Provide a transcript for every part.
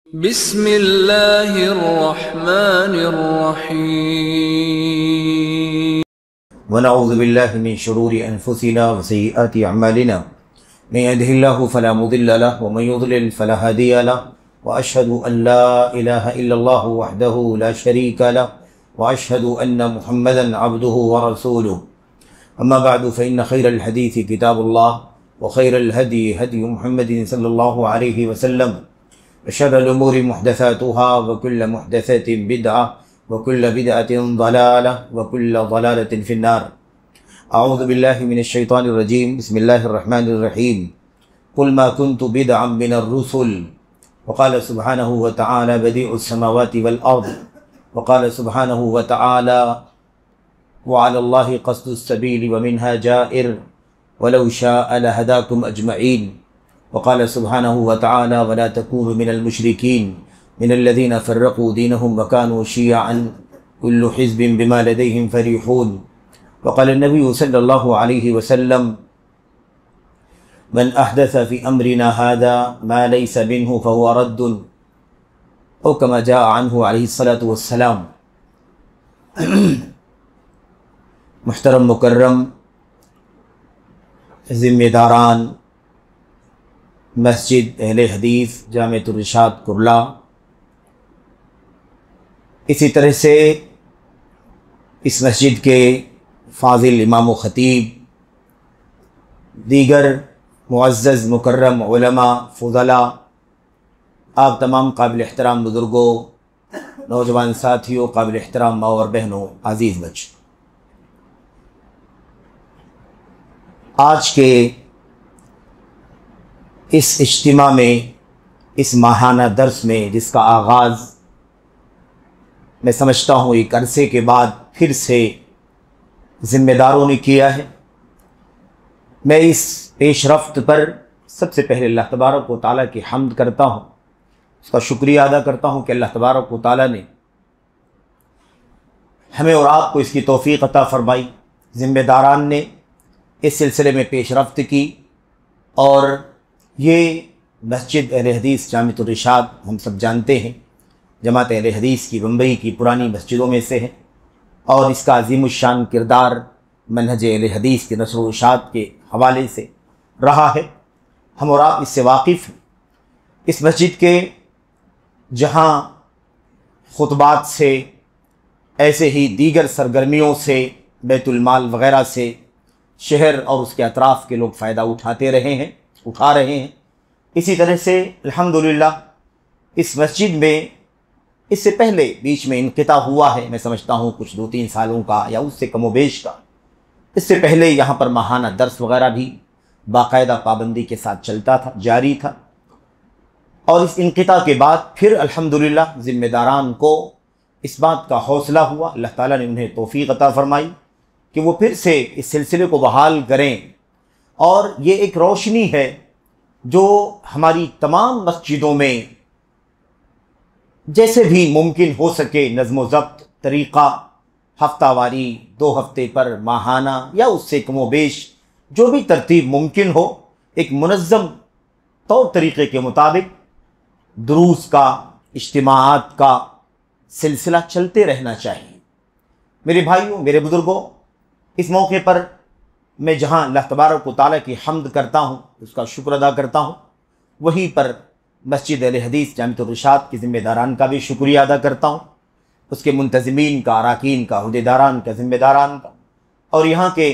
बिस्मिल्लाहिर्रहमानिर्रहीम। वनऊज़ु बिल्लाहि मिन शुरूरि अनफुसिना व सय्यिआति अअमालिना मन यहदिहिल्लाहु फला मुदिल्ल लहु व मन युद्लिल फला हादिय लहु व अशहदु अन ला इलाहा इल्लल्लाहु वहदहु ला शरीका लहु व अशहदु अन्न मुहम्मदन अब्दुहु व रसूलुहु। अम्मा बअदु फ़इन्न खैरल हदीसी किताबुल्लाह व खैरल हदी हदी मुहम्मदिन सल्लल्लाहु अलैहि वसल्लम व शर्रल उमूरि मुहदसातुहा व कुल्लु मुहदसतिन बिदअह व कुल्लु बिदअतिन ज़लालह व कुल्लु ज़लालतिन फ़िन्नार। अऊज़ु बिल्लाहि मिनश शैतानिर रजीम। बिस्मिल्लाहिर रहमानिर रहीम। कुल मा कुन्तु बिदअम मिनर रुसुल व क़ाल सुब्हानहु व तआला बदीउस समावाति वल अर्द व क़ाल सुब्हानहु व तआला व अलल्लाहि क़स्दुस सबील व मिन्हा जाइर वलौ शाअ लहदाकुम अजमईन व क़ाल सुब्हानहु व तआला वला तकूनु मिनल मुशरिकीन मिनल्लज़ीना फ़र्रक़ू दीनहुम व कानू शियअन कुल्लु हिज़्बिन बिमा लदैहिम फ़रीहून व क़ाल नबी सल्लल्लाहु अलैहि वसल्लम मन अहदस फ़ी अम्रिना हाज़ा मा लैस मिन्हु फ़हुव रद्दुन औ कमा जाअ अन्हु अलैहिस्सलातु वस्सलाम। मुहतरम मुकर्रम ज़िम्मेदारान मस्जिद अहले हदीस जामिअतुर रिशाद कुर्ला, इसी तरह से इस मस्जिद के फ़ाज़िल इमाम व ख़तीब, दीगर मुअज़्ज़ज़ मुकर्रम उलमा फ़ुज़ला, आप तमाम काबिल एहतराम बुज़ुर्गों, नौजवान साथियों, काबिल एहतराम माँ और बहनों, अज़ीज़ बच्चों, आज के इस इज्तिमा में, इस माहाना दर्स में जिसका आगाज़ मैं समझता हूँ एक अरसे के बाद फिर से ज़िम्मेदारों ने किया है, मैं इस पेशरफ्त पर सबसे पहले अल्लाह तबारक व तआला की हम्द करता हूँ, उसका शुक्रिया अदा करता हूँ कि अल्लाह तबारक व तआला ने हमें और आपको इसकी तौफ़ीक़ अता फ़रमाई। ज़िम्मेदारान ने इस सिलसिले में पेशरफ्त की और ये मस्जिद अहले हदीस जामिअतुर रिशाद हम सब जानते हैं, जमात अहले हदीस की बम्बई की पुरानी मस्जिदों में से है और इसका अज़ीमुश्शान किरदार मनहज अहले हदीस के नस्र व इरशाद के हवाले से रहा है। हम और आप इससे वाकिफ़ हैं। इस मस्जिद के जहाँ खुतबात से, ऐसे ही दीगर सरगर्मियों से, बैतुल माल वग़ैरह से शहर और उसके अतराफ़ के लोग फ़ायदा उठा रहे हैं। इसी तरह से अल्हम्दुलिल्लाह इस मस्जिद में इससे पहले बीच में इनक़िता हुआ है, मैं समझता हूँ कुछ 2-3 सालों का या उससे कमोबेश का। इससे पहले यहाँ पर माहाना दर्स वग़ैरह भी बाकायदा पाबंदी के साथ चलता था, जारी था। और इस इनक़िता के बाद फिर अल्हम्दुलिल्लाह ज़िम्मेदारान को इस बात का हौसला हुआ, अल्लाह ताला ने उन्हें तौफ़ीक़ अता फ़रमाई कि वो फिर से इस सिलसिले को बहाल करें। और ये एक रोशनी है जो हमारी तमाम मस्जिदों में जैसे भी मुमकिन हो सके नज़्म व ज़ब्त तरीक़ा, हफ्तावारी, 2 हफ्ते पर, माहाना या उससे कमोबेश जो भी तरतीब मुमकिन हो, एक मुनज़्ज़म तौर तरीक़े के मुताबिक दुरूस का, इज्तिमाआत का सिलसिला चलते रहना चाहिए। मेरे भाइयों, मेरे बुज़ुर्गों, इस मौके पर मैं जहाँ अल्लाह तबारक व तआला की हम्द करता हूँ, उसका शुक्र अदा करता हूँ, वहीं पर मस्जिद अहले हदीस जामिअतुर रिशाद के ज़िम्मेदारान का भी शुक्रिया अदा करता हूँ, उसके मुंतज़िमीन का, अराकीन का, अहदेदारान का, ज़िम्मेदारान का और यहाँ के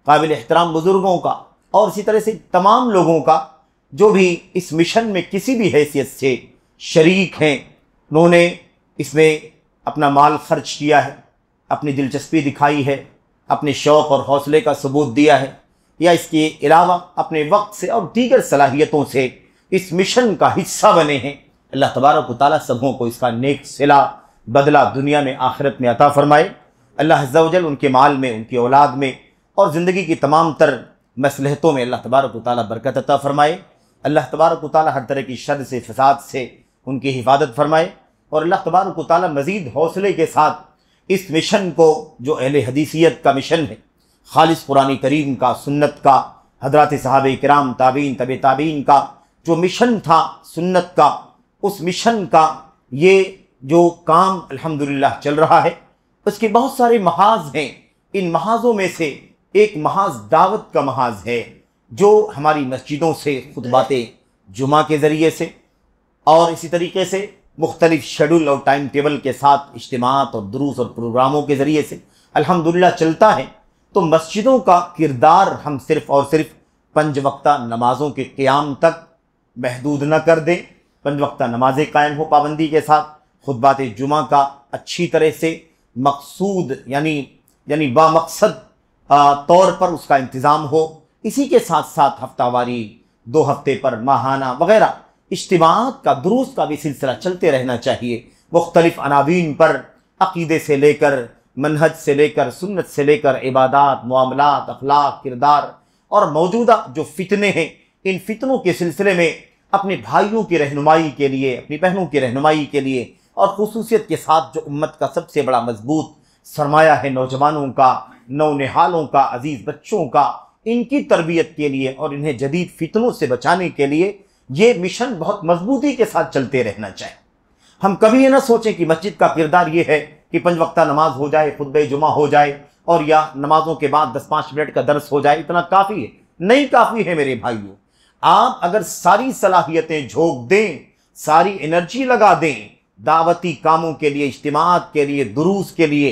काबिल एहतराम बुज़ुर्गों का और इसी तरह से तमाम लोगों का जो भी इस मिशन में किसी भी हैसियत से शरीक हैं। उन्होंने इसमें अपना माल ख़र्च किया है, अपनी दिलचस्पी दिखाई है, अपने शौक़ और हौसले का सबूत दिया है, या इसके अलावा अपने वक्त से और दीगर सलाहियतों से इस मिशन का हिस्सा बने हैं। अल्लाह तबारक व तआला सबों को इसका नेक सिला बदला दुनिया में आखिरत में अता फ़रमाए। अल्लाह अज़्ज़ा व जल उनके माल में, उनकी औलाद में और ज़िंदगी की तमाम तर मसलहतों में अल्लाह तबारक व तआला बरकत अता फ़रमाए। अल्लाह तबारक व तआला हर तरह की शर से, फ़साद से उनकी हिफाजत फ़रमाए और अल्लाह तबारक व तआला मज़ीद हौसले के साथ इस मिशन को, जो अहले हदीसियत का मिशन है, खालिस कुरान करीम का, सुन्नत का, हज़रात सहाबे किराम, ताबीन, तबे ताबीन का जो मिशन था सुन्नत का, उस मिशन का ये जो काम अल्हम्दुलिल्लाह चल रहा है, उसके बहुत सारे महाज हैं। इन महाजों में से एक महाज दावत का महाज है, जो हमारी मस्जिदों से खुतबाते जुमा के ज़रिए से और इसी तरीके से मुख्तलिफ शेड्यूल और टाइम टेबल के साथ इज्तिमात और दुरूस और प्रोग्रामों के ज़रिए से अल्हम्दुलिल्लाह चलता है। तो मस्जिदों का किरदार हम सिर्फ़ और सिर्फ 5 वक्ता नमाज़ों के क़याम तक महदूद न कर दें। 5 वक्ता नमाज़ें कायम हो पाबंदी के साथ, खुतबात जुमा का अच्छी तरह से मकसूद यानी बामकसद तौर पर उसका इंतज़ाम हो। इसी के साथ साथ हफ्तावारी, 2 हफ्ते पर माहाना वगैरह इज्तिमात का, दुरूस का भी सिलसिला चलते रहना चाहिए। मुख्तलिफ अनावीन पर अक़ीदे से लेकर, मनहज से लेकर, सुन्नत से लेकर, इबादात, मुआमलात, अखलाक, किरदार और मौजूदा जो फितने हैं, इन फितनों के सिलसिले में अपने भाइयों की रहनुमाई के लिए, अपनी बहनों की रहनुमाई के लिए और खुसूसियत के साथ जो उम्मत का सबसे बड़ा मजबूत सरमाया है, नौजवानों का, नौनिहालों का, अजीज़ बच्चों का, इनकी तरबियत के लिए और इन्हें जदीद फितनों से बचाने के लिए ये मिशन बहुत मजबूती के साथ चलते रहना चाहिए। हम कभी ये ना सोचें कि मस्जिद का किरदार ये है कि 5 वक्ता नमाज हो जाए, खुतबे जुमा हो जाए और या नमाजों के बाद 10-5 मिनट का दर्स हो जाए, इतना काफ़ी है। नहीं काफ़ी है मेरे भाइयों। आप अगर सारी सलाहियतें झोंक दें, सारी एनर्जी लगा दें दावती कामों के लिए, इज्तिमात के लिए, दुरूस के लिए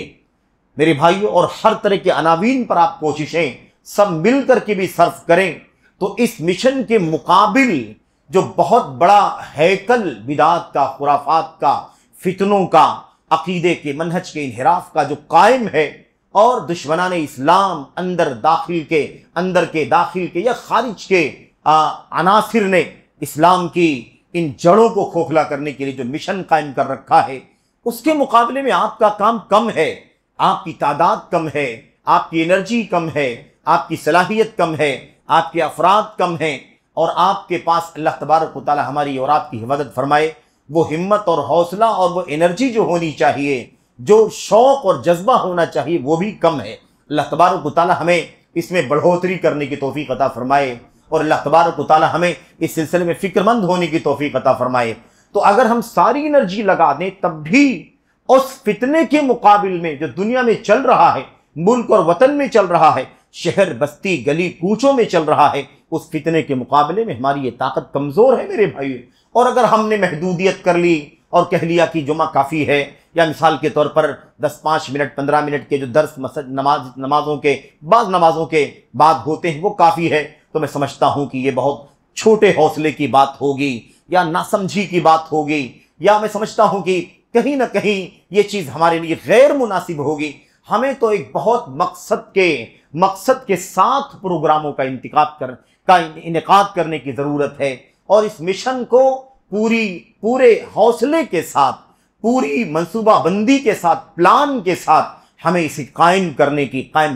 मेरे भाइयों, और हर तरह के अनावीन पर आप कोशिशें सब मिल कर के भी सर्फ करें, तो इस मिशन के मुकाबिल जो बहुत बड़ा हैकल बिदात का, खुराफात का, फितनों का, अकीदे के, मनहज के इन्हिराफ का जो कायम है और दुश्मनान इस्लाम अंदर के दाखिल के या खारिज के अनासिर ने इस्लाम की इन जड़ों को खोखला करने के लिए जो मिशन कायम कर रखा है, उसके मुकाबले में आपका काम कम है, आपकी तादाद कम है, आपकी एनर्जी कम है, आपकी सलाहियत कम है, आपके अफराद कम हैं, और आपके पास अल्लाह तबारक व तआला हमारी और आपकी हिफाजत फरमाए वो हिम्मत और हौसला और वो एनर्जी जो होनी चाहिए, जो शौक़ और जज्बा होना चाहिए, वो भी कम है। अल्लाह तबारक व तआला हमें इसमें बढ़ोतरी करने की तौफीक अता फरमाए और अल्लाह तबारक व तआला हमें इस सिलसिले में फ़िक्रमंद होने की तौफीक अता फरमाए। तो अगर हम सारी एनर्जी लगा दें तब भी उस फितने के मुकाबिल में जो दुनिया में चल रहा है, मुल्क और वतन में चल रहा है, शहर बस्ती गली कूचों में चल रहा है, उस फितने के मुकाबले में हमारी ये ताकत कमज़ोर है मेरे भाई। और अगर हमने महदूदियत कर ली और कह लिया कि जुमा काफ़ी है, या मिसाल के तौर पर 10-5 मिनट 15 मिनट के जो दर्स नमाजों के बाद होते हैं वो काफ़ी है, तो मैं समझता हूँ कि ये बहुत छोटे हौसले की बात होगी या नासमझी की बात होगी, या मैं समझता हूँ कि कहीं ना कहीं ये चीज़ हमारे लिए गैर मुनासिब होगी। हमें तो एक बहुत मकसद के साथ प्रोग्रामों का इनेकाद करने की ज़रूरत है, और इस मिशन को पूरे हौसले के साथ, पूरी मंसूबाबंदी के साथ, प्लान के साथ हमें इसे कायम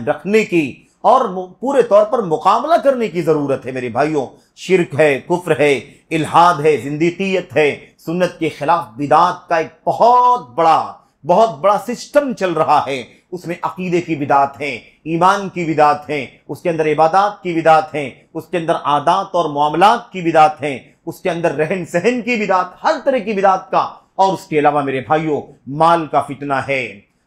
रखने की और पूरे तौर पर मुकाबला करने की ज़रूरत है मेरे भाइयों। शिर्क है, कुफ्र है, इल्हाद है, जिंदीकियत है, सुन्नत के खिलाफ बिदात का एक बहुत बड़ा सिस्टम चल रहा है। उसमें अकीदे की बिदात हैं, ईमान की बिदात हैं, उसके अंदर इबादात की बिदात हैं, उसके अंदर आदात और मामलात की बिदात हैं, उसके अंदर रहन सहन की बिदात, हर तरह की बिदात का। और उसके अलावा मेरे भाइयों माल का फितना है,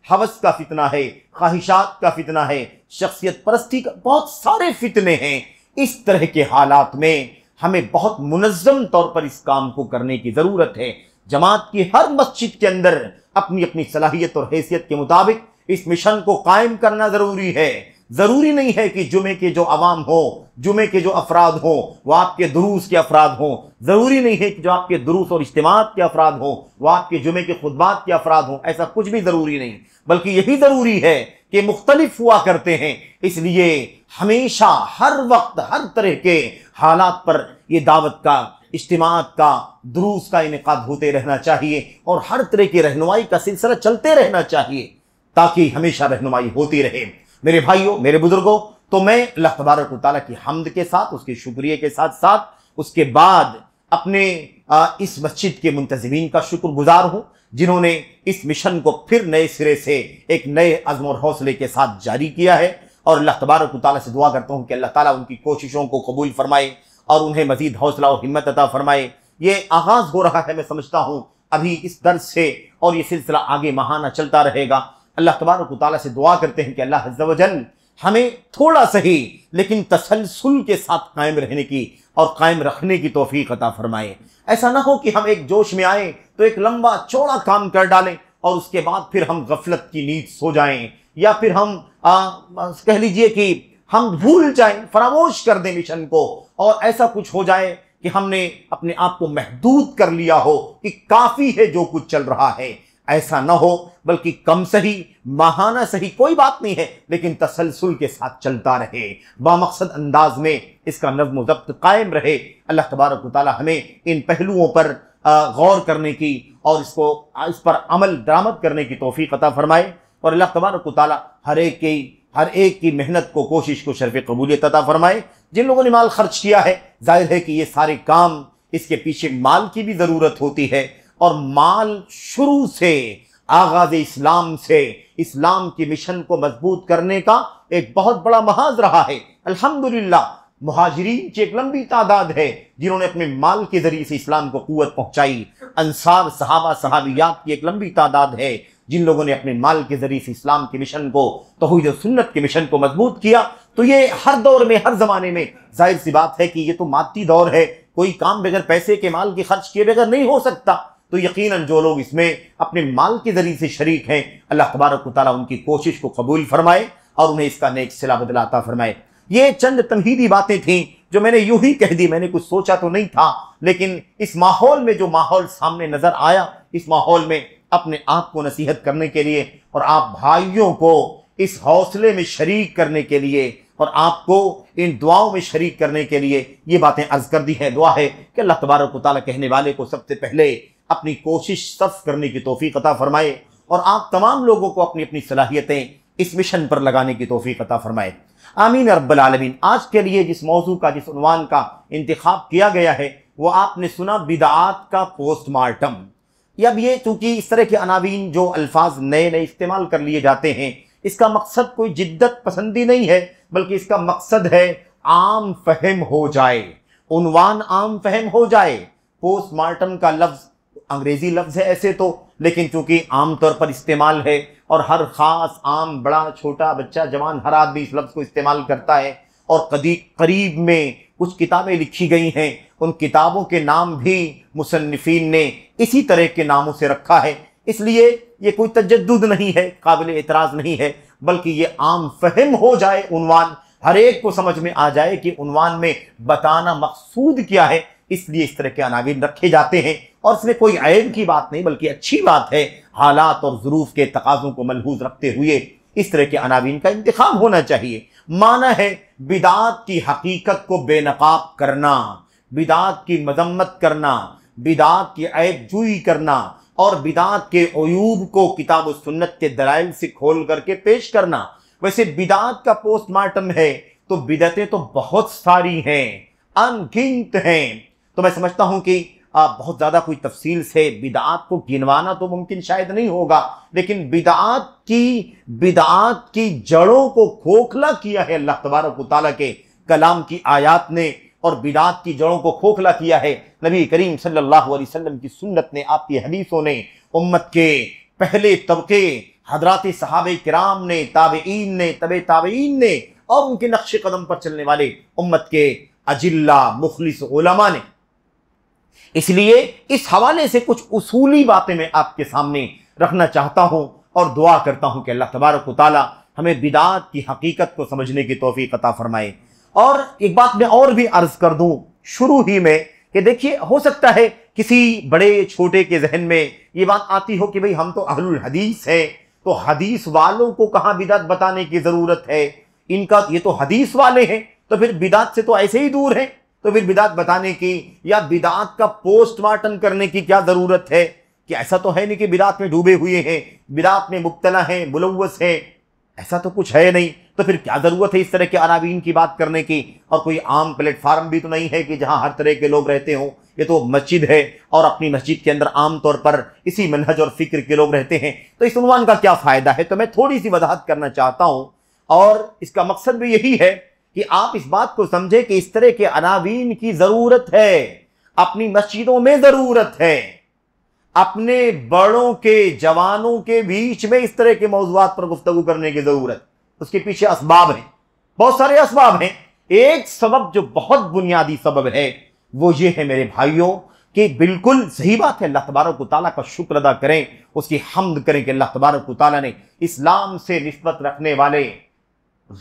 हवस का फितना है, ख्वाहिशात का फितना है, शख्सियत परस्ती का, बहुत सारे फितने हैं। इस तरह के हालात में हमें बहुत मुनज़्ज़म तौर पर इस काम को करने की ज़रूरत है। जमात की हर मस्जिद के अंदर अपनी अपनी सलाहियत और हैसियत के मुताबिक इस मिशन को कायम करना ज़रूरी है। ज़रूरी नहीं है कि जुमे के जो अवाम हो, जुमे के जो अफराद हों वो आपके दुरूस के अफराद हों। ज़रूरी नहीं है कि जो आपके दुरूस और इज्तिमात के अफराद हों वो आपके जुमे के खुतबात के अफराद हों। ऐसा कुछ भी ज़रूरी नहीं, बल्कि यही ज़रूरी है कि मुख्तलिफ हुआ करते हैं। इसलिए हमेशा, हर वक्त, हर तरह के हालात पर ये दावत का, इज्तिमात का, दुरूस का इनेकाद होते रहना चाहिए और हर तरह की रहनुमाई का सिलसिला चलते रहना चाहिए, ताकि हमेशा रहनुमाई होती रहे। मेरे भाइयों, मेरे बुजुर्गों, तो मैं अल्लाह तबारक व तआला की हम्द के साथ, उसके शुक्रिया के साथ साथ उसके बाद अपने इस मस्जिद के मुंतज़िमीन का शुक्रगुजार हूँ, जिन्होंने इस मिशन को फिर नए सिरे से एक नए अज़्म और हौसले के साथ जारी किया है। और अल्लाह तबारक व तआला से दुआ करता हूँ कि अल्लाह ताला उनकी कोशिशों को कबूल फरमाए और उन्हें मज़ीद हौसला और हिम्मत अता फरमाए। ये आगाज़ हो रहा है। मैं समझता हूँ अभी इस दर्स से और ये सिलसिला आगे माहाना चलता रहेगा। अल्लाह तबारक व तआला से दुआ करते हैं कि अल्लाह अज़्ज़ व जल हमें थोड़ा सही लेकिन तसलसल के साथ कायम रहने की और कायम रखने की तौफीक अता फरमाए। ऐसा ना हो कि हम एक जोश में आए तो एक लंबा चौड़ा काम कर डालें और उसके बाद फिर हम गफलत की नींद सो जाएं, या फिर हम कह लीजिए कि हम भूल जाएं, फरामोश कर दें मिशन को, और ऐसा कुछ हो जाए कि हमने अपने आप को महदूद कर लिया हो कि काफ़ी है जो कुछ चल रहा है। ऐसा ना हो, बल्कि कम सही, माहाना सही, कोई बात नहीं है, लेकिन तसलसल के साथ चलता रहे, बामकसद अंदाज में इसका नज़्म व ज़ब्त कायम रहे। अल्लाह तबारक व तआला हमें इन पहलुओं पर गौर करने की और इस पर अमल दरामद करने की तौफीक अता फरमाए, और अल्लाह तबारक व तआला हर एक की मेहनत को, कोशिश को शर्फ़ कबूलियत अता फरमाए। जिन लोगों ने माल खर्च किया है, जाहिर है कि ये सारे काम, इसके पीछे माल की भी ज़रूरत होती है, और माल शुरू से आगाज़ इस्लाम से इस्लाम की मिशन को मजबूत करने का एक बहुत बड़ा महाज रहा है। अल्हम्दुलिल्लाह, मुहाजिरीन की एक लंबी तादाद है जिन्होंने अपने माल के जरिए से इस्लाम को कुव्वत पहुंचाई। अंसार, सहाबा, सहाबियात की एक लंबी तादाद है जिन लोगों ने अपने माल के जरिए से इस्लाम के मिशन को, तौहीद और सुन्नत के मिशन को मजबूत किया। तो ये हर दौर में, हर जमाने में जाहिर सी बात है कि ये तो मादी दौर है, कोई काम बगैर पैसे के, माल के खर्च किए बगैर नहीं हो सकता। तो यकीनन जो लोग इसमें अपने माल के जरिए से शरीक हैं, अल्लाह तबारक व तआला उनकी कोशिश को कबूल फरमाए और उन्हें इसका नेक सिला बदला अता फरमाए। ये चंद तमहीदी बातें थीं जो मैंने यूं ही कह दी, मैंने कुछ सोचा तो नहीं था, लेकिन इस माहौल में जो माहौल सामने नजर आया, इस माहौल में अपने आप को नसीहत करने के लिए और आप भाइयों को इस हौसले में शरीक करने के लिए और आपको इन दुआओं में शरीक करने के लिए ये बातें अर्ज कर दी है। दुआ है कि अल्लाह तबारक व तआला कहने वाले को सबसे पहले अपनी कोशिश सर्फ करने की तौफीक अता फरमाए और आप तमाम लोगों को अपनी अपनी सलाहियतें इस मिशन पर लगाने की तौफीक अता फरमाए। आमीन रब्बल आलमीन। आज के लिए जिस मौजू का, जिस उन्वान का इंतिखाब किया गया है वो आपने सुना, बिदआत का पोस्टमार्टम। अब ये चूंकि इस तरह के अनावीन जो अल्फाज नए नए इस्तेमाल कर लिए जाते हैं, इसका मकसद कोई जिद्दत पसंदी नहीं है, बल्कि इसका मकसद है आम फहम हो जाए, उन्वान आम फहम हो जाए। पोस्टमार्टम का लफ्ज अंग्रेजी लफ्ज है ऐसे तो, लेकिन चूंकि आमतौर पर इस्तेमाल है और हर खास, आम, बड़ा, छोटा, बच्चा, जवान, हर आदमी इस लफ्ज को इस्तेमाल करता है। और करीब में कुछ किताबें लिखी गई हैं, उन किताबों के नाम भी मुसन्निफीन ने इसी तरह के नामों से रखा है। इसलिए ये कोई तजद्दुद नहीं है, काबिल एतराज़ नहीं है, बल्कि ये आम फहम हो जाए, उन्वान हर एक को समझ में आ जाए कि उन्वान में बताना मकसूद क्या है, इसलिए इस तरह के अनावीन रखे जाते हैं। और इसमें कोई ऐब की बात नहीं, बल्कि अच्छी बात है। हालात और ज़रूफ के तकाज़ों को मलहूज़ रखते हुए इस तरह के अनावीन का इंतखाब होना चाहिए। माना है बिदात की हकीकत को बेनकाब करना, बिदात की मजम्मत करना, बिदात की ऐब जुई करना और बिदात के अयूब को किताब और सुन्नत के दलाइल से खोल करके पेश करना। वैसे बिदात का पोस्टमार्टम है तो बिदतें तो बहुत सारी हैं, अनगिनत हैं। तो मैं समझता हूं कि बहुत ज़्यादा कोई तफसील से बिदात को गिनवाना तो मुमकिन शायद नहीं होगा, लेकिन बिदात की जड़ों को खोखला किया है अल्लाह तबारक व तआला के कलाम की आयात ने, और बिदात की जड़ों को खोखला किया है नबी करीम सल्लल्लाहु अलैहि वसल्लम की सुन्नत ने, आपकी हदीसों ने, उम्मत के पहले तबके हजरात सहाबे किराम ने, ताबईन ने, तबे ताबईन ने और उनके नक्श कदम पर चलने वाले उम्मत के अजिल्ला मुखलिस उलमा ने। इसलिए इस हवाले से कुछ उसूली बातें मैं आपके सामने रखना चाहता हूं और दुआ करता हूं कि अल्लाह तबारक व तआला हमें बिदात की हकीकत को समझने की तौफीक अता फरमाए। और एक बात मैं और भी अर्ज कर दूं शुरू ही में कि देखिए, हो सकता है किसी बड़े छोटे के जहन में ये बात आती हो कि भाई हम तो अहलुल हदीस हैं, तो हदीस वालों को कहाँ बिदात बताने की जरूरत है, इनका ये तो हदीस वाले हैं, तो फिर बिदात से तो ऐसे ही दूर हैं, तो फिर बिदात बताने की या बिदात का पोस्टमार्टम करने की क्या जरूरत है। कि ऐसा तो है नहीं कि बिदात में डूबे हुए हैं, बिदात में मुब्तला हैं, मुलव्वस हैं, ऐसा तो कुछ है नहीं। तो फिर क्या जरूरत है इस तरह के अनावीन की बात करने की। और कोई आम प्लेटफार्म भी तो नहीं है कि जहां हर तरह के लोग रहते हों, ये तो मस्जिद है और अपनी मस्जिद के अंदर आम तौर पर इसी मनहज और फिक्र के लोग रहते हैं। तो इस उन्वान का क्या फायदा है। तो मैं थोड़ी सी वजाहत करना चाहता हूं और इसका मकसद भी यही है कि आप इस बात को समझे कि इस तरह के अनावीन की जरूरत है। अपनी मस्जिदों में जरूरत है। अपने बड़ों के, जवानों के बीच में इस तरह के मौज़ूआत पर गुफ्तगू करने की जरूरत। उसके पीछे असबाब हैं, बहुत सारे असबाब हैं। एक सबब जो बहुत बुनियादी सबब है वो ये है मेरे भाइयों कि बिल्कुल सही बात है, अल्लाह तबारक व तआला का शुक्र अदा करें, उसकी हम्द करें कि अल्लाह तबारक व तआला ने इस्लाम से निस्बत रखने वाले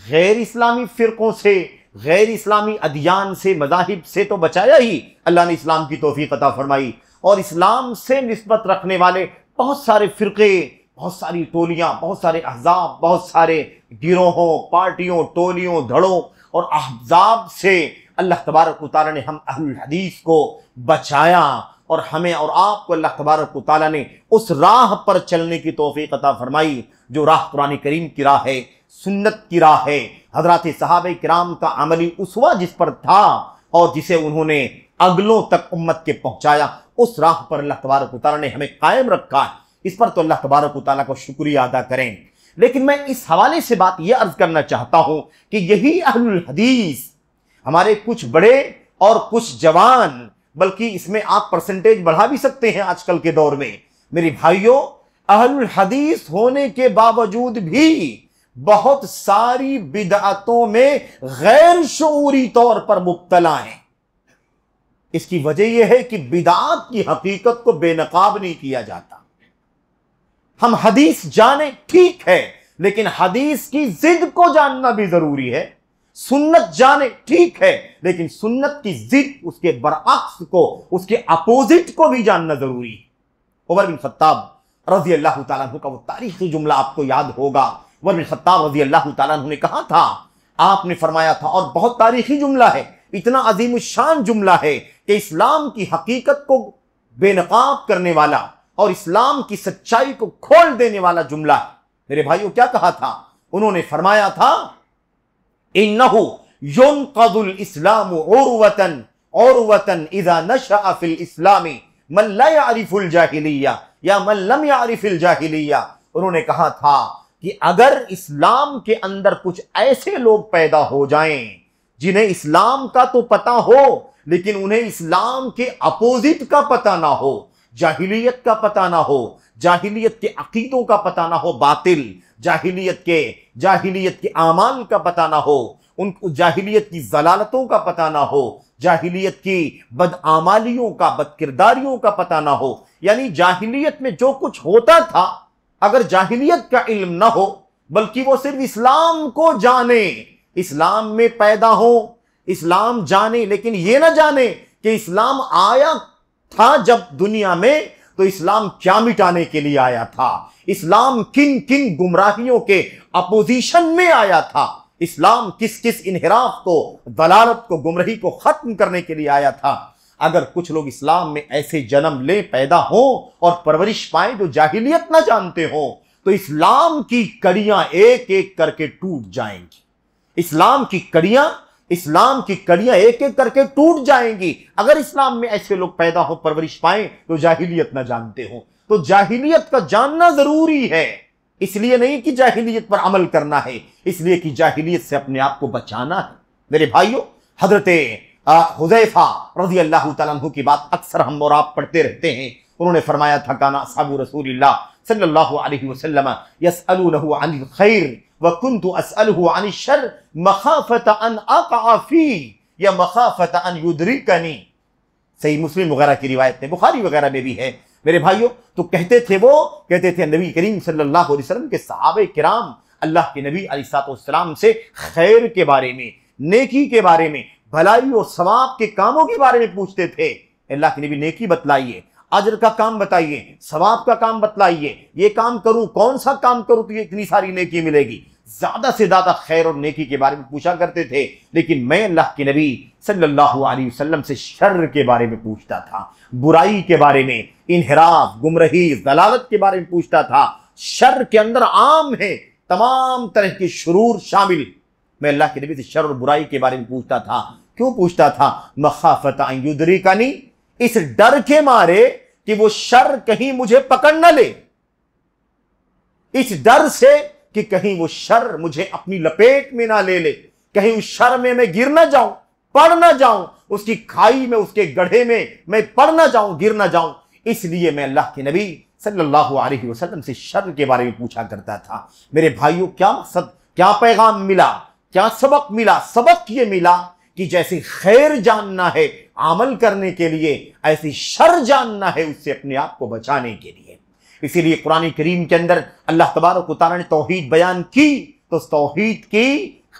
गैर इस्लामी फिरकों से, गैर इस्लामी अदियान से, मज़ाहिब से तो बचाया ही। अल्लाह ने इस्लाम की तौफीक अता फरमाई, और इस्लाम से निस्बत रखने वाले बहुत सारे फिरके, बहुत सारी टोलियां, बहुत सारे अहज़ाब, बहुत सारे गिरोहों, पार्टियों, टोलियों, धड़ों और अहज़ाब से अल्लाह तबारक व तआला ने हम अहलुल हदीस को बचाया, और हमें और आपको अल्लाह तबारक व तआला ने उस राह पर चलने की तौफीक अता फरमाई जो राह कुरान करीम की राह है, सुन्नत की राह है, हज़रात सहाबे किराम का अमली उसवा जिस पर था और जिसे उन्होंने अगलों तक उम्मत के पहुंचाया, उस राह पर अल्लाह तबारक व तआला ने हमें कायम रखा है। इस पर तो अल्लाह तबारक व तआला को शुक्रिया अदा करें। लेकिन मैं इस हवाले से बात यह अर्ज करना चाहता हूं कि यही अहलुल हदीस, हमारे कुछ बड़े और कुछ जवान, बल्कि इसमें आप परसेंटेज बढ़ा भी सकते हैं आजकल के दौर में, मेरे भाइयों, अहलुल हदीस होने के बावजूद भी बहुत सारी बिदअतों में गैर शऊरी तौर पर मुब्तला हैं। इसकी वजह यह है कि बिदअत की हकीकत को बेनकाब नहीं किया जाता। हम हदीस जाने ठीक है, लेकिन हदीस की जिद को जानना भी जरूरी है। सुन्नत जाने ठीक है, लेकिन सुन्नत की जिद, उसके बरअक्स को, उसके अपोजिट को भी जानना जरूरी है। उमर बिन खत्ताब रज़ी अल्लाह तआला अन्हु का वो तारीखी जुमला आपको याद होगा। उमर बिन खत्ताब रज़ी अल्लाह तआला अन्हु ने कहा था, आपने फरमाया था, और बहुत तारीखी जुमला है, इतना अजीम शान जुमला है कि इस्लाम की हकीकत को बेनकाब करने वाला और इस्लाम की सच्चाई को खोल देने वाला जुमला है। मेरे भाइयों, क्या कहा था? उन्होंने फरमाया था, इन्नहु युनक़दुल इस्लामु उर्वतन उर्वतन इज़ा नशअ फिल इस्लामी मन ला यअरिफुल जाहिलिया या मन लम यअरिफिल जाहिलिया। उन्होंने कहा था कि अगर इस्लाम के अंदर कुछ ऐसे लोग पैदा हो जाएं जिन्हें इस्लाम का तो पता हो, लेकिन उन्हें इस्लाम के अपोजिट का पता ना हो, जाहिलियत का पता ना हो, जाहिलियत के अकीदों का पता ना हो, बातिल जाहिलियत के आमाल का पता ना हो, उनको जाहिलियत की जलालतों का पता ना हो, जाहिलियत की बदआमालियों का, बदकिरदारियों का पता ना हो, यानी जाहिलियत में जो कुछ होता था, अगर जाहिलियत का इल्म ना हो, बल्कि वो सिर्फ इस्लाम को जाने, इस्लाम में पैदा हो, इस्लाम जाने, लेकिन ये ना जाने कि इस्लाम आया था जब दुनिया में तो इस्लाम क्या मिटाने के लिए आया था, इस्लाम किन किन गुमराहियों के अपोजिशन में आया था, इस्लाम किस किस इन्हिराफ को, दलालत को, गुमराही को खत्म करने के लिए आया था। अगर कुछ लोग इस्लाम में ऐसे जन्म ले, पैदा हो और परवरिश पाए जो जाहिलियत ना जानते हो, तो इस्लाम की कड़ियां एक एक करके टूट जाएंगी। इस्लाम की कड़ियां एक एक करके टूट जाएंगी अगर इस्लाम में ऐसे लोग पैदा हो, परवरिश पाए जो जाहिलियत ना जानते हो। तो जाहिलियत का जानना जरूरी है, इसलिए नहीं कि जाहिलियत पर अमल करना है, इसलिए कि जाहिलियत से अपने आप को बचाना है। मेरे भाइयों, हजरते हुज़ैफा रज़ी अल्लाह तआला अन्हु की बात अक्सर हम और आप पढ़ते रहते हैं। उन्होंने फरमाया था, काना असहाबु रसूलिल्लाह सल्लल्लाहु अलैहि वसल्लम यसअलूनहु अनिल खैर व कुन्तु असअलुहु अनिश शर मखाफत अन अक़अ फी या मखाफत अन युदरिकनी। सही मुस्लिम वगैरह की रिवायत है, बुखारी वगैरह में भी है। मेरे भाइयों, तो कहते थे नबी करीम सल्लल्लाहु अलैहि वसल्लम के सहाबे किराम अल्लाह के नबी अलैहिस्सलाम से खैर के बारे में, नेकी के बारे में, भलाई और सवाब के कामों के बारे में पूछते थे। अल्लाह के नबी, नेकी बतलाइए, अजर का काम बताइए, सवाब का काम बतलाइए, ये काम करूं, कौन सा काम करूं तो ये इतनी सारी नेकी मिलेगी। ज्यादा से ज्यादा खैर और नेकी के बारे में पूछा करते थे। लेकिन मैं अल्लाह के नबी सल्लल्लाहु अलैहि वसल्लम से शर्र के बारे में पूछता था, बुराई के बारे में, इन्हिराफ, गुमराही, दलालत के बारे में पूछता था। शर के अंदर आम है, तमाम तरह के शुरूर शामिल। मैं अल्लाह के नबी से शर और बुराई के बारे में पूछता था। क्यों पूछता था? मखाफत अन युदरिकनी, इस डर के मारे कि वो शर कहीं मुझे पकड़ न ले, इस डर से कि कहीं वो शर मुझे अपनी लपेट में ना ले ले, कहीं उस शर में मैं गिर ना जाऊं। पड़ ना जाऊं, उसकी खाई में, उसके गड्ढे में मैं पड़ ना जाऊं, गिर ना जाऊं। इसलिए मैं अल्लाह के नबी सल्लल्लाहु अलैहि वसल्लम से शर के बारे में पूछा करता था। मेरे भाइयों, क्या मकसद, क्या पैगाम मिला, क्या सबक मिला? सबक ये मिला कि जैसे खैर जानना है अमल करने के लिए, ऐसी शर जानना है उससे अपने आप को बचाने के लिए। इसीलिए कुरान करीम के अंदर अल्लाह तबारक व तआला ने तौहीद बयान की, तो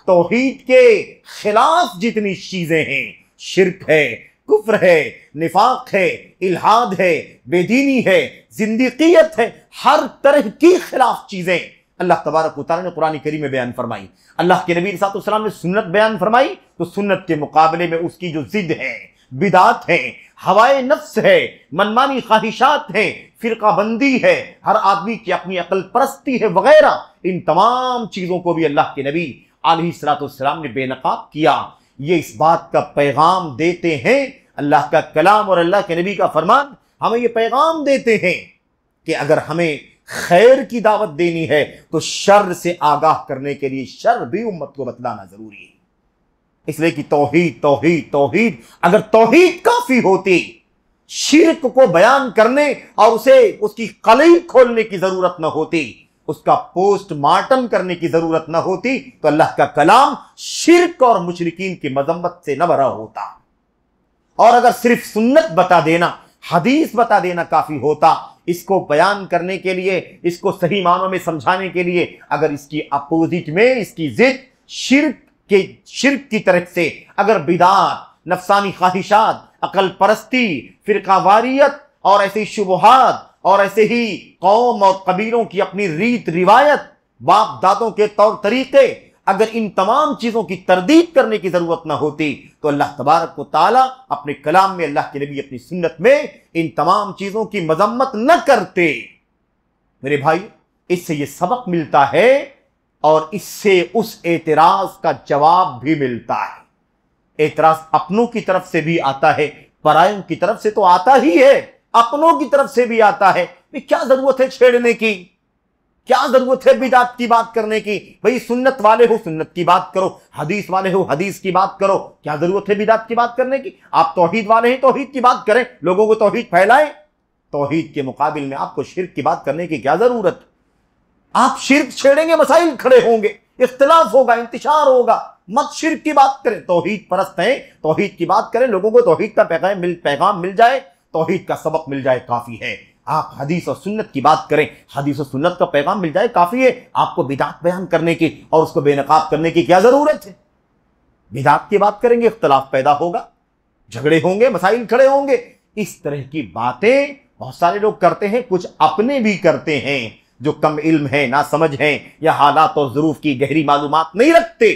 तौहीद के खिलाफ जितनी चीजें हैं, शिर्क है, कुफ्र है, निफाक है, इल्हाद है, बेदीनी है, जिंदगियत है, हर तरह की खिलाफ चीजें अल्लाह तबारक व तआला ने कुरान करीम में बयान फरमाई। अल्लाह के नबी सल्लल्लाहु अलैहि वसल्लम ने सुन्नत बयान फरमाई, तो सुन्नत के मुकाबले में उसकी जो जिद है, बिदात है, हवाए नफ्स है, मनमानी ख्वाहिशात है, फिरकाबंदी है, हर आदमी की अपनी अकल परस्ती है वगैरह, इन तमाम चीजों को भी अल्लाह के नबी अलैहिस्सलातु वस्सलाम ने बेनकाब किया। ये इस बात का पैगाम देते हैं, अल्लाह का कलाम और अल्लाह के नबी का फरमान हमें ये पैगाम देते हैं कि अगर हमें खैर की दावत देनी है तो शर से आगाह करने के लिए शर भी उम्मत को बतलाना जरूरी है। इसलिए कि तौहीद तौहीद तौहीद, अगर तौहीद काफी होती, शिर्क को बयान करने और उसे उसकी कलई खोलने की जरूरत न होती, उसका पोस्टमार्टम करने की जरूरत न होती, तो अल्लाह का कलाम शिर्क और मुशरिकीन की मजम्मत से न भरा होता। और अगर सिर्फ सुन्नत बता देना, हदीस बता देना काफी होता, इसको बयान करने के लिए, इसको सही मानों में समझाने के लिए, अगर इसकी अपोजिट में, इसकी जिद शिर्क की तरफ से अगर बिदात, नफसानी ख्वाहिशात, अकल परस्ती, फिरकावारियत और ऐसे शुबहात और ऐसे ही कौम और कबीलों की अपनी रीत रिवायत, बाप दादों के तौर तरीके, अगर इन तमाम चीजों की तरदीद करने की जरूरत ना होती, तो अल्लाह तबारक व तआला अपने कलाम में, अल्लाह के नबी अपनी सुन्नत में इन तमाम चीजों की मजम्मत न करते। मेरे भाई, इससे यह सबक मिलता है और इससे उस एतराज का जवाब भी मिलता है। एतराज अपनों की तरफ से भी आता है, परायों की तरफ से तो आता ही है, अपनों की तरफ से भी आता है। क्या जरूरत है छेड़ने की, क्या जरूरत है बिदात की बात करने की? भाई सुन्नत वाले हो सुन्नत की बात करो, हदीस वाले हो हदीस की बात करो, क्या जरूरत है बिदात की बात करने की? आप तौहीद वाले हैं, तौहीद की बात करें, लोगों को तौहीद फैलाएं। तौहीद के मुकाबिल में आपको शिर्क की बात करने की क्या जरूरत? आप शिर्क छेड़ेंगे, मसाइल खड़े होंगे, इख्तिलाफ होगा, इंतशार होगा। मत शिर्क की बात करें। तौहीद परस्त हैं, तौहीद की बात करें, लोगों को तौहीद का पैगाम मिल जाए, तौहीद का सबक मिल जाए, काफी है। आप हदीस और सुन्नत की बात करें, हदीस और सुन्नत का पैगाम मिल जाए, काफी है। आपको बिदात बयान करने की और उसको बेनकाब करने की क्या जरूरत है? बिदात की बात करेंगे, इख्तिलाफ पैदा होगा, झगड़े होंगे, मसाइल खड़े होंगे। इस तरह की बातें बहुत सारे लोग करते हैं, कुछ अपने भी करते हैं जो कम इल्म है, ना समझ है, या हालात और ज़रूफ की गहरी मालूमात नहीं रखते।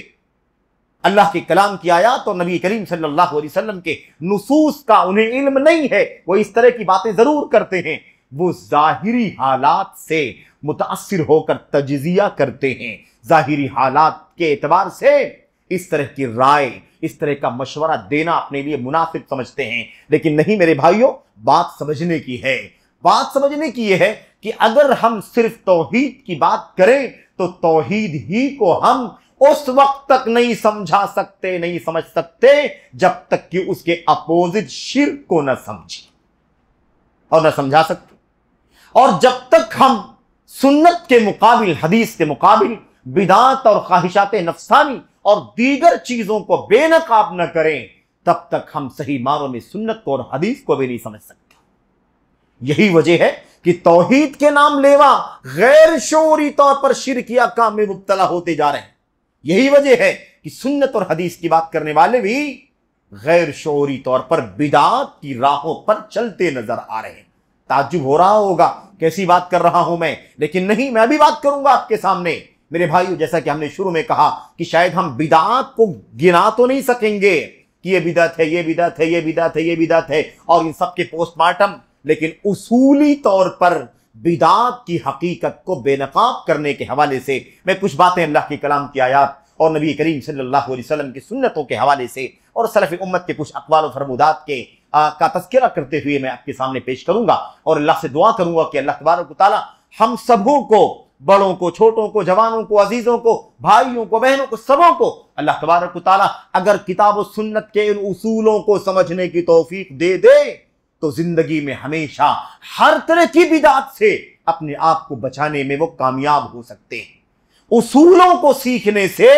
अल्लाह के कलाम की आयत और नबी करीम सल्लल्लाहु अलैहि वसल्लम के नुसूस का उन्हें इल्म नहीं है, वो इस तरह की बातें जरूर करते हैं। वो जाहिरी हालात से मुतासिर होकर तजजिया करते हैं, जाहिरी हालात के एतबार से इस तरह की राय, इस तरह का मशवरा देना अपने लिए मुनासिब समझते हैं। लेकिन नहीं मेरे भाइयों, बात समझने की है। बात समझने की यह है कि अगर हम सिर्फ तौहीद की बात करें तो तौहीद ही को हम उस वक्त तक नहीं समझा सकते, नहीं समझ सकते जब तक कि उसके अपोजिट शिर्क को न समझे और न समझा सकते। और जब तक हम सुन्नत के मुकाबिल, हदीस के मुकाबिल बिदात और ख्वाहिशात नफसानी और दीगर चीजों को बेनकाब न करें, तब तक हम सही मानों में सुन्नत को और हदीस को भी नहीं समझ सकते। यही वजह है कि तौहीद के नाम लेवा गैर शऊरी तौर पर शिरकिया काम में मुब्तला होते जा रहे हैं। यही वजह है कि सुन्नत और हदीस की बात करने वाले भी गैर शऊरी तौर पर बिदात की राहों पर चलते नजर आ रहे हैं। ताज्जुब हो रहा होगा कैसी बात कर रहा हूं मैं, लेकिन नहीं, मैं भी बात करूंगा आपके सामने। मेरे भाइयों, जैसा कि हमने शुरू में कहा कि शायद हम बिदात को गिना तो नहीं सकेंगे कि ये बिदात है, ये बिदात है, ये बिदात है, ये बिदात है, और इन सब के पोस्टमार्टम, लेकिन उसूली तौर पर बिदात की हकीकत को बेनकाब करने के हवाले से मैं कुछ बातें अल्लाह के कलाम की आयत और नबी करीम सल्लल्लाहु अलैहि वसल्लम की सुन्नतों के हवाले से और सलफ़ उम्मत के कुछ अक़वाल और फरमुदात के का तज़किरा करते हुए मैं आपके सामने पेश करूंगा। और अल्लाह से दुआ करूंगा कि अल्लाह तबारक व तआला हम सबों को बड़ों को, छोटों को, जवानों को, अजीजों को, भाइयों को, बहनों को, सबों को अल्लाह तबारक व तआला अगर किताब और सुन्नत के इन उसूलों को समझने की तौफीक दे दे तो जिंदगी में हमेशा हर तरह की बिदात से अपने आप को बचाने में वो कामयाब हो सकते हैं। उसूलों को सीखने से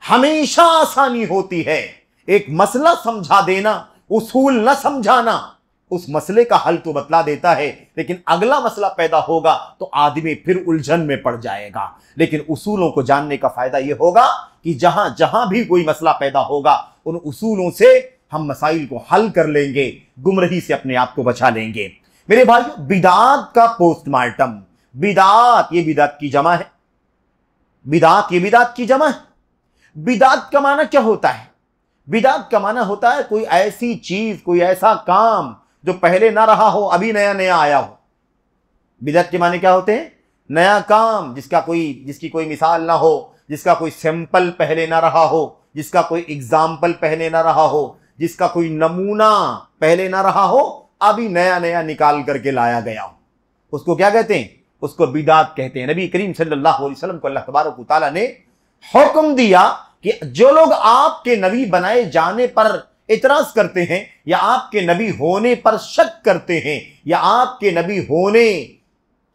हमेशा आसानी होती है। एक मसला समझा देना, उसूल न समझाना, उस मसले का हल तो बतला देता है, लेकिन अगला मसला पैदा होगा तो आदमी फिर उलझन में पड़ जाएगा। लेकिन उसूलों को जानने का फायदा यह होगा कि जहां जहां भी कोई मसला पैदा होगा उन उसूलों से हम मसाइल को हल कर लेंगे, गुमराही से अपने आप को बचा लेंगे। मेरे भाइयों, बिदात का पोस्टमार्टम, बिदात ये बिदात की जमा है, बिदात ये बिदात की जमा है। बिदात का माना क्या होता है? बिदात का माना होता है कोई ऐसी चीज, कोई ऐसा काम जो पहले ना रहा हो, अभी नया नया आया हो। बिदात के माने क्या होते हैं? नया काम जिसकी कोई मिसाल ना हो, जिसका कोई सैंपल पहले ना रहा हो, जिसका कोई एग्जाम्पल पहले ना रहा हो, जिसका कोई नमूना पहले ना रहा हो, अभी नया नया निकाल करके लाया गया हो, उसको क्या कहते हैं? उसको बिदात कहते हैं। नबी करीम सल्लल्लाहु अलैहि वसल्लम को अल्लाह तबारक व तआला ने हुक्म दिया कि जो लोग आपके नबी बनाए जाने पर इतराज करते हैं, या आपके नबी होने पर शक करते हैं, या आपके नबी होने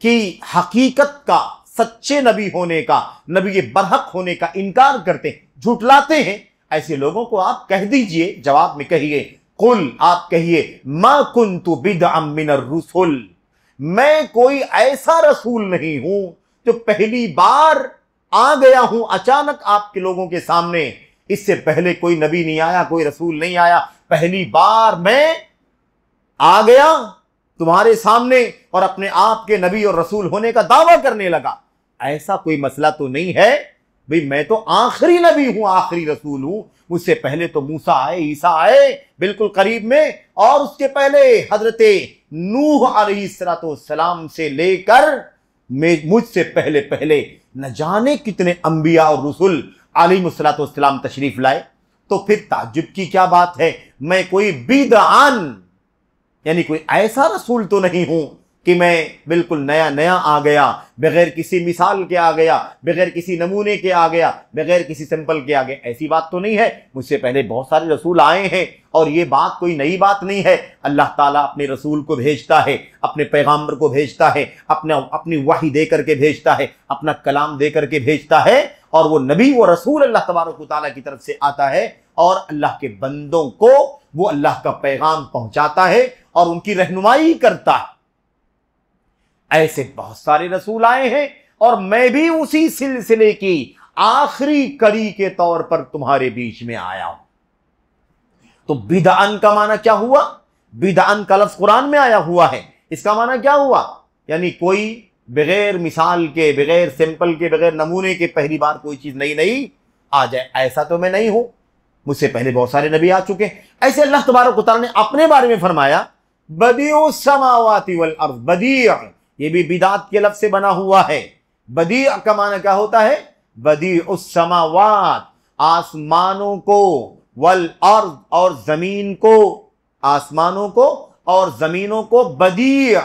की हकीकत का, सच्चे नबी होने का, नबी बरहक होने का इनकार करते हैं, झुटलाते हैं, ऐसे लोगों को आप कह दीजिए, जवाब में कहिए, कुल, आप कहिए, मा कुन्तु बिदअम मिनर रुसुल, मैं कोई ऐसा रसूल नहीं हूं जो पहली बार आ गया हूं अचानक आपके लोगों के सामने। इससे पहले कोई नबी नहीं आया, कोई रसूल नहीं आया, पहली बार मैं आ गया तुम्हारे सामने और अपने आप के नबी और रसूल होने का दावा करने लगा। ऐसा कोई मसला तो नहीं है भाई, मैं तो आखिरी नबी हूं, आखिरी रसूल हूं। मुझसे पहले तो मूसा आए, ईसा आए बिल्कुल करीब में, और उसके पहले हजरते नूह अलैहिस्सलाम से लेकर मुझसे पहले पहले न जाने कितने अंबिया और रसूल अलैहिस्सलाम तशरीफ लाए। तो फिर ताज्जुब की क्या बात है? मैं कोई बिदअन, यानी कोई ऐसा रसूल तो नहीं हूं कि मैं बिल्कुल नया नया आ गया, बगैर किसी मिसाल के आ गया, बगैर किसी नमूने के आ गया, बगैर किसी सिंपल के आ गया। ऐसी बात तो नहीं है। मुझसे पहले बहुत सारे रसूल आए हैं और ये बात कोई नई बात नहीं है। अल्लाह ताला अपने रसूल को भेजता है, अपने पैगंबर को भेजता है, अपनी वही दे करके भेजता है, अपना कलाम दे करके भेजता है, और वो नबी वो रसूल अल्लाह तबारक व तआला की तरफ से आता है और अल्लाह के बंदों को वो अल्लाह का पैगाम पहुंचाता है और उनकी रहनुमाई करता है। ऐसे बहुत सारे रसूल आए हैं और मैं भी उसी सिलसिले की आखिरी कड़ी के तौर पर तुम्हारे बीच में आया हूं। तो बिदअन का माना क्या हुआ? बिदअन का लफ्ज कुरान में आया हुआ है। इसका माना क्या हुआ? यानी कोई बगैर मिसाल के, बगैर सिंपल के, बगैर नमूने के पहली बार कोई चीज नई नई आ जाए। ऐसा तो मैं नहीं हूं, मुझसे पहले बहुत सारे नबी आ चुके हैं। ऐसे अल्लाह तबारक व तआला ने अपने बारे में फरमाया, बदीउस समावाति वल अर्द। बदीअ ये भी बिदात के लफ्ज से बना हुआ है। बदीअ का माना क्या होता है? बदीउस समावात, आसमानों को, वल अर्द और जमीन को, आसमानों को और जमीनों को बदीअ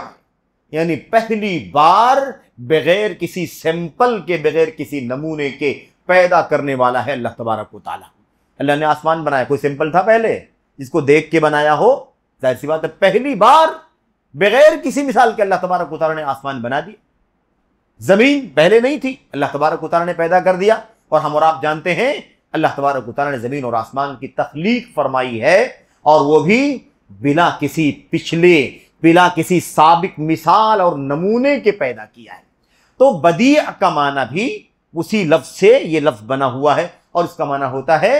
यानी पहली बार बगैर किसी सैंपल के, बगैर किसी नमूने के पैदा करने वाला है अल्लाह तबारक व तआला। अल्लाह ने आसमान बनाया, कोई सिंपल था पहले जिसको देख के बनाया हो? जाहिर सी बात है, पहली बार बगैर किसी मिसाल के अल्लाह तबारक व तआला ने आसमान बना दिया। जमीन पहले नहीं थी, अल्लाह तबारक व तआला ने पैदा कर दिया। और हम और आप जानते हैं अल्लाह तबारक व तआला ने जमीन और आसमान की तख्लीक फरमाई है, और वो भी बिना किसी पिछले, बिना किसी साबिक मिसाल और नमूने के पैदा किया है। तो बदीअ का माना भी उसी लफ्ज से ये लफ्ज बना हुआ है, और इसका माना होता है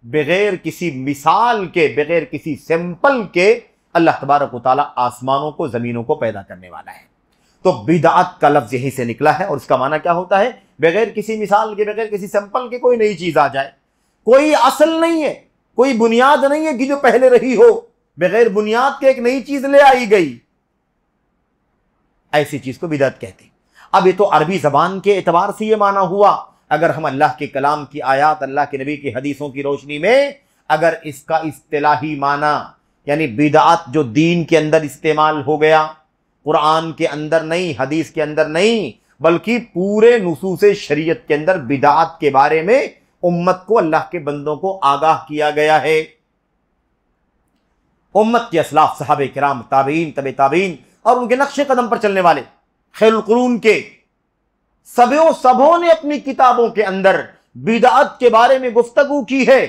बगैर किसी मिसाल के, बगैर किसी सैंपल के अल्लाह तबारक व तआला आसमानों को, जमीनों को पैदा करने वाला है। तो बिदअत का लफ्ज यहीं से निकला है, और इसका माना क्या होता है? बगैर किसी मिसाल के, बगैर किसी सैंपल के कोई नई चीज आ जाए। कोई असल नहीं है, कोई बुनियाद नहीं है कि जो पहले रही हो, बगैर बुनियाद के एक नई चीज ले आई गई, ऐसी चीज को बिदअत कहते हैं। अब ये तो अरबी जबान के एतबार से ये माना हुआ। अगर हम अल्लाह के कलाम की आयात, अल्लाह के नबी की हदीसों की रोशनी में अगर इसका इस्तिलाही माना, यानी बिदअत जो दीन के अंदर इस्तेमाल हो गया, कुरान के अंदर नहीं, हदीस के अंदर नहीं, बल्कि पूरे नुसूस शरीयत के अंदर बिदात के बारे में उम्मत को, अल्लाह के बंदों को आगाह किया गया है। उम्मत के असलाफ सहाबे किराम, ताबीन, तबे ताबीन और उनके नक्शे कदम पर चलने वाले खैरुल कुरून के सबों ने अपनी किताबों के अंदर बिदात के बारे में गुफ्तगू की है।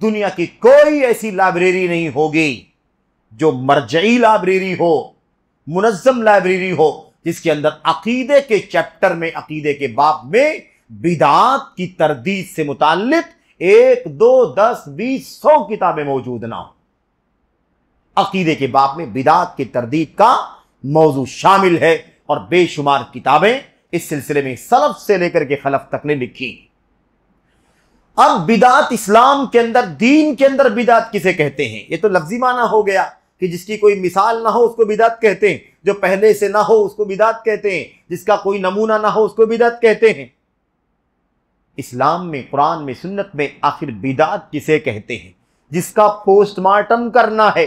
दुनिया की कोई ऐसी लाइब्रेरी नहीं होगी जो मरजई लाइब्रेरी हो, मुनज़्ज़म लाइब्रेरी हो, जिसके अंदर अकीदे के चैप्टर में, अकीदे के बाब में बिदात की तरदीद से मुताल्लिक 1, 2, 10, 20, 100 किताबें मौजूद ना हो। अकीदे के बाब में बिदात की तरदीद का मौजू शामिल है और बेशुमार किताबें इस सिलसिले में सलफ से लेकर के खलफ तक ने लिखी। अब बिदात इस्लाम के अंदर, दीन के अंदर बिदात किसे कहते हैं? ये तो लफ्जी माना हो गया कि जिसकी कोई मिसाल ना हो उसको बिदात कहते हैं, जो पहले से ना हो उसको बिदात कहते हैं, जिसका कोई नमूना ना हो उसको बिदात कहते हैं। इस्लाम में, कुरान में, सुन्नत में आखिर बिदात किसे कहते हैं? जिसका पोस्टमार्टम करना है।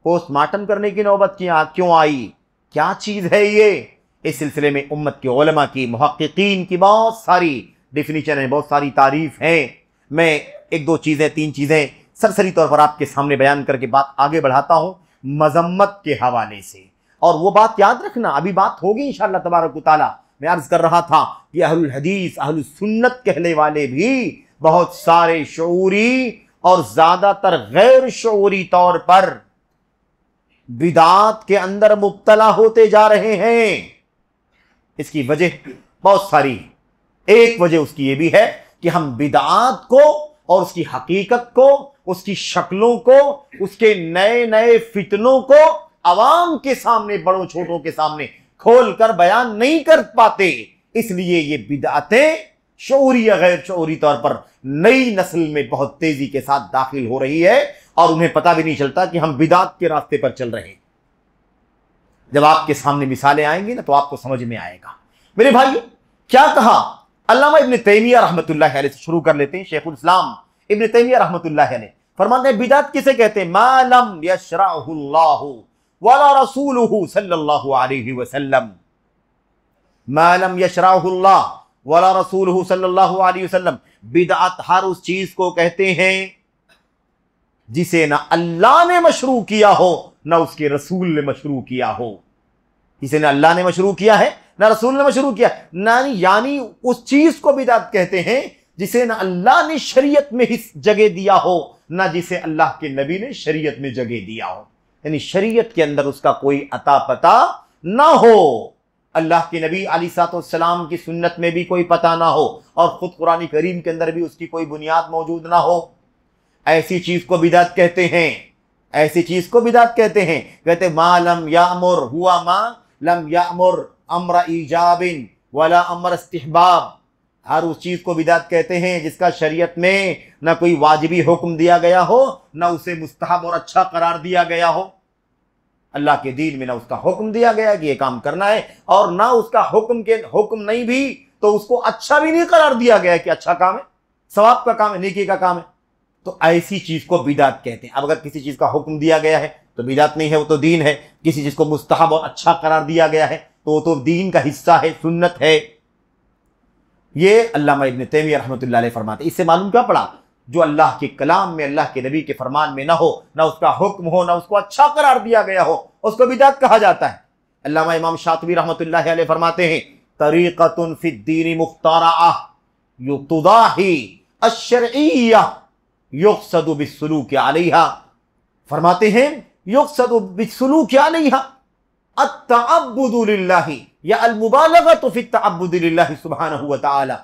पोस्टमार्टम करने की नौबत क्यों आई? क्या चीज है ये? इस सिलसिले में उम्मत के उलमा की, मुहक्किकीन की बहुत सारी डिफिनीशन है, बहुत सारी तारीफ हैं। मैं 1, 2 चीजें, 3 चीजें सरसरी तौर पर आपके सामने बयान करके बात आगे बढ़ाता हूं मजम्मत के हवाले से। और वो बात याद रखना, अभी बात होगी इंशाअल्लाह तबारक व तआला। मैं अर्ज कर रहा था कि अहलुल हदीस, अहलुस सुन्नत कहने वाले भी बहुत सारे शऊरी और ज्यादातर गैर शऊरी तौर पर बिदात के अंदर मुब्तला होते जा रहे हैं। इसकी वजह बहुत सारी। एक वजह उसकी यह भी है कि हम बिदात को और उसकी हकीकत को, उसकी शक्लों को, उसके नए नए फितनों को अवाम के सामने, बड़ों छोटों के सामने खोलकर बयान नहीं कर पाते। इसलिए ये बिदातें शऊरी या गैर शऊरी तौर पर नई नस्ल में बहुत तेजी के साथ दाखिल हो रही है और उन्हें पता भी नहीं चलता कि हम बिदात के रास्ते पर चल रहे हैं। जब आपके सामने मिसालें आएंगी ना तो आपको समझ में आएगा। मेरे भाई, क्या कहा अल्लामा इब्न तैमिया रहमतुल्लाह अलैह से शुरू कर लेते हैं। शेखुल इस्लाम इब्न तैमिया रहमतुल्लाह अलैह फरमाते हैं बिदात किसे कहते हैं? मा लम यशरहुल्लाहु वला रसूलुहु सल्लल्लाहु अलैहि वसल्लम। मा लम यशरहुल्लाह वला रसूलुहु सल्लल्लाहु अलैहि वसल्लम। बिदात हर उस चीज को कहते हैं जिसे ना अल्लाह ने मशरू किया हो ना उसके रसूल ने मशरू किया हो। जिसे ना अल्लाह ने मशरू किया है ना रसूल ने मशरू किया, ना यानी उस चीज को बिदात कहते हैं जिसे ना अल्लाह ने शरीयत में ही जगह दिया हो ना जिसे अल्लाह के नबी ने शरीयत में जगह दिया हो। यानी शरीयत के अंदर उसका कोई अता पता ना हो, अल्लाह के नबी अलैहिस्सलाम की सुन्नत में भी कोई पता ना हो और खुद कुरान करीम के अंदर भी उसकी कोई बुनियाद मौजूद ना हो। ऐसी चीज को बिदात कहते हैं। ऐसी चीज को बिदात कहते हैं। कहते मा लम यामुर हुआ मा लम यामुर अम्र ईजाबिन वला अम्र इस्तिहबाब। हर उस चीज को बिदात कहते हैं जिसका शरीयत में ना कोई वाजिबी हुक्म दिया गया हो ना उसे मुस्तहब और अच्छा करार दिया गया हो। अल्लाह के दीन में ना उसका हुक्म दिया गया कि ये काम करना है और ना उसका हुक्म नहीं भी तो उसको अच्छा भी नहीं करार दिया गया कि अच्छा काम है, सवाब का काम है, नेकी का काम है। तो ऐसी चीज को बिदात कहते हैं। अब अगर किसी चीज का हुक्म दिया गया है तो बिदात नहीं है, वो तो दीन है। किसी चीज को मुस्तहब और अच्छा करार दिया गया है तो वो तो दीन का हिस्सा है, सुन्नत है। ये अल्लामा इब्न तैमिया रहमतुल्लाह अलैह फरमाते। इससे मालूम क्या पड़ा? जो अल्लाह के कलाम में, अल्लाह के नबी के फरमान में ना हो, ना उसका हुक्म हो, ना उसको अच्छा करार दिया गया हो, उसको बिदात कहा जाता है। अल्लामा इमाम शातिबी रहमतुल्लाह अलैह फरमाते हैं तरीक़तुन फिद्दीन मुख्तरअह युतदाही अश्शरइय्यह युक़सदु बिस्सुलूक अलैहा। फरमाते हैं युक़सदु बिस्सुलूक अलैहा अत्तअब्बुदु लिल्लाहि या अल-मुबालगतु फी अत्तअब्बुदि लिल्लाहि सुब्हानहु व तआला।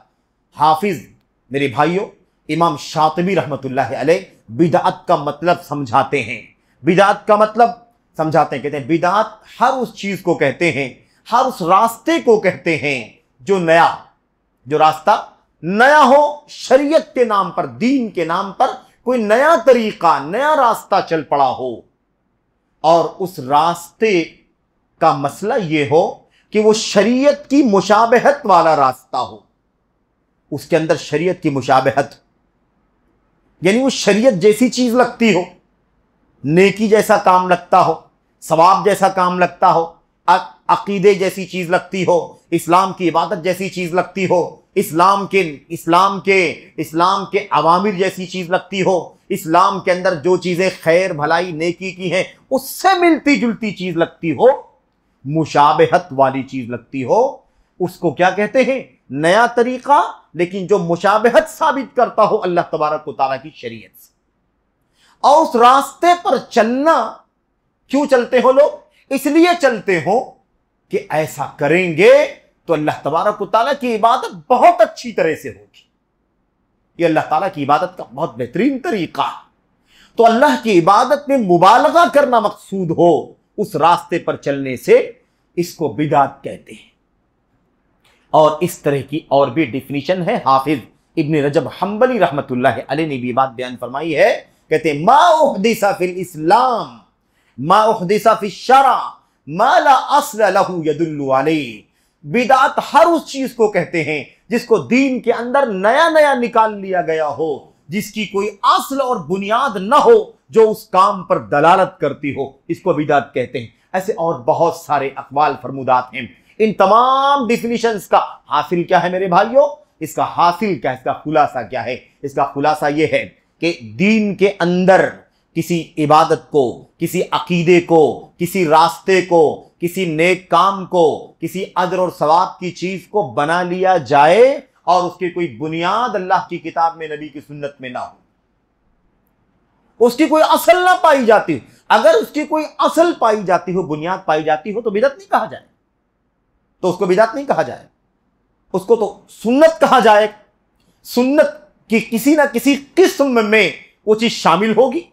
हाफिज मेरे भाइयों, इमाम शातिबी रहमतुल्लाह अलैह बिदात का मतलब समझाते हैं। बिदात का मतलब समझाते हैं, कहते हैं बिदात हर उस चीज को कहते हैं, हर उस रास्ते को कहते हैं जो नया, जो रास्ता नया हो, शरीयत के नाम पर, दीन के नाम पर कोई नया तरीका, नया रास्ता चल पड़ा हो और उस रास्ते का मसला यह हो कि वो शरीयत की मुशाबहत वाला रास्ता हो। उसके अंदर शरीयत की मुशाबहत यानी वो शरीयत जैसी चीज लगती हो, नेकी जैसा काम लगता हो, सवाब जैसा काम लगता हो, अकीदे जैसी चीज लगती हो, इस्लाम की इबादत जैसी चीज लगती हो, इस्लाम के अवामिर जैसी चीज लगती हो, इस्लाम के अंदर जो चीजें खैर भलाई नेकी की हैं उससे मिलती जुलती चीज लगती हो, मुशाबहत वाली चीज लगती हो, उसको क्या कहते हैं? नया तरीका, लेकिन जो मुशाबहत साबित करता हो अल्लाह तबारक व तआला की शरीयत से। और उस रास्ते पर चलना, क्यों चलते हो लोग? इसलिए चलते हो कि ऐसा करेंगे तो अल्लाह तबारक व तआला की इबादत बहुत अच्छी तरह से होगी। ये अल्लाह ताला की इबादत का बहुत बेहतरीन तरीका है। तो अल्लाह की इबादत में मुबालगा करना मकसूद हो उस रास्ते पर चलने से, इसको बिदात कहते हैं। और इस तरह की और भी डिफिनीशन है। हाफिज इब्न रजब हम्बली रहमतुल्लाह अलैह ने भी बात बयान फरमाई है। कहते हैं, मा उहदिसा फिल इस्लाम मा उहदिसा फिश शरा मा ला अस्ल लहू यदुल्लु अलैह। बिदात हर उस चीज को कहते हैं जिसको दीन के अंदर नया नया निकाल लिया गया हो, जिसकी कोई असल और बुनियाद ना हो, जो उस काम पर दलालत करती हो, इसको बिदात कहते हैं। ऐसे और बहुत सारे अक़वाल फरमुदात हैं। इन तमाम डिफिनीशंस का हासिल क्या है मेरे भाइयों? इसका हासिल क्या है? इसका खुलासा क्या है? इसका खुलासा यह है कि दीन के अंदर किसी इबादत को, किसी अकीदे को, किसी रास्ते को, किसी नेक काम को, किसी अजर और सवाब की चीज को बना लिया जाए और उसकी कोई बुनियाद अल्लाह की किताब में, नबी की सुन्नत में ना हो, उसकी कोई असल ना पाई जाती हो। अगर उसकी कोई असल पाई जाती हो, बुनियाद पाई जाती हो, तो बिदअत नहीं कहा जाए, तो उसको बिदअत नहीं कहा जाए, उसको तो सुन्नत कहा जाए। सुन्नत की किसी ना किसी किस्म में वो चीज शामिल होगी।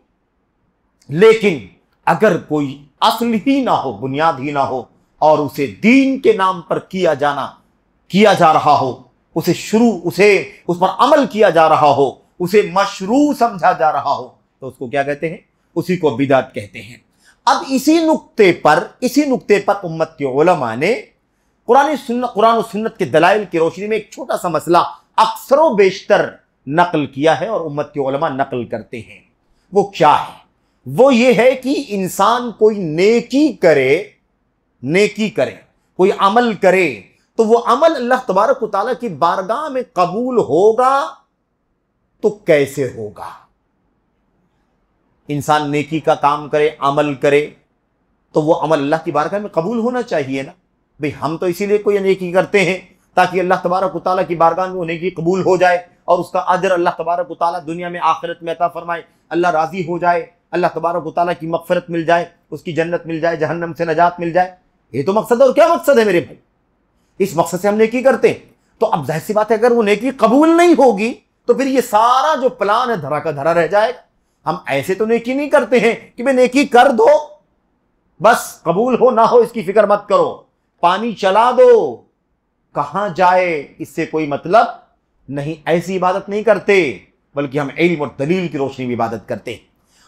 लेकिन अगर कोई असल ही ना हो, बुनियाद ही ना हो, और उसे दीन के नाम पर किया जा रहा हो, उस पर अमल किया जा रहा हो, उसे मशरू समझा जा रहा हो, तो उसको क्या कहते हैं? उसी को बिदात कहते हैं। अब इसी नुक्ते पर उम्मत के उलमा ने कुरान और सुन्नत के दलाइल की रोशनी में एक छोटा सा मसला अक्सर बेशतर नकल किया है और उम्मत के उलमा नकल करते हैं। वो क्या है? वो ये है कि इंसान कोई नेकी करे, कोई अमल करे, तो वो अमल अल्लाह तबारक व तआला की बारगाह में कबूल होगा तो कैसे होगा? इंसान नेकी का काम करे, अमल करे, तो वो अमल अल्लाह की बारगाह में कबूल होना चाहिए ना। भाई हम तो इसीलिए कोई नेकी करते हैं ताकि अल्लाह तबारक व तआला की बारगाह में वो नेकी कबूल हो जाए और उसका अजर अल्लाह तबारक व तआला दुनिया में आखिरत में अता फरमाए, अल्लाह राजी हो जाए, अल्लाह तबारक व तआला की मग़फ़िरत मिल जाए, उसकी जन्नत मिल जाए, जहन्नम से नजात मिल जाए। ये तो मकसद है। और क्या मकसद है मेरे भाई? इस मकसद से हम नेकी करते हैं। तो अब जाहिर सी बात है, अगर वो नेकी कबूल नहीं होगी तो फिर ये सारा जो प्लान है धरा का धरा रह जाएगा। हम ऐसे तो नेकी नहीं करते हैं कि भाई नेकी कर दो, बस कबूल हो ना हो इसकी फिक्र मत करो, पानी चला दो, कहां जाए इससे कोई मतलब नहीं। ऐसी इबादत नहीं करते, बल्कि हम इल्म और दलील की रोशनी में इबादत करते हैं।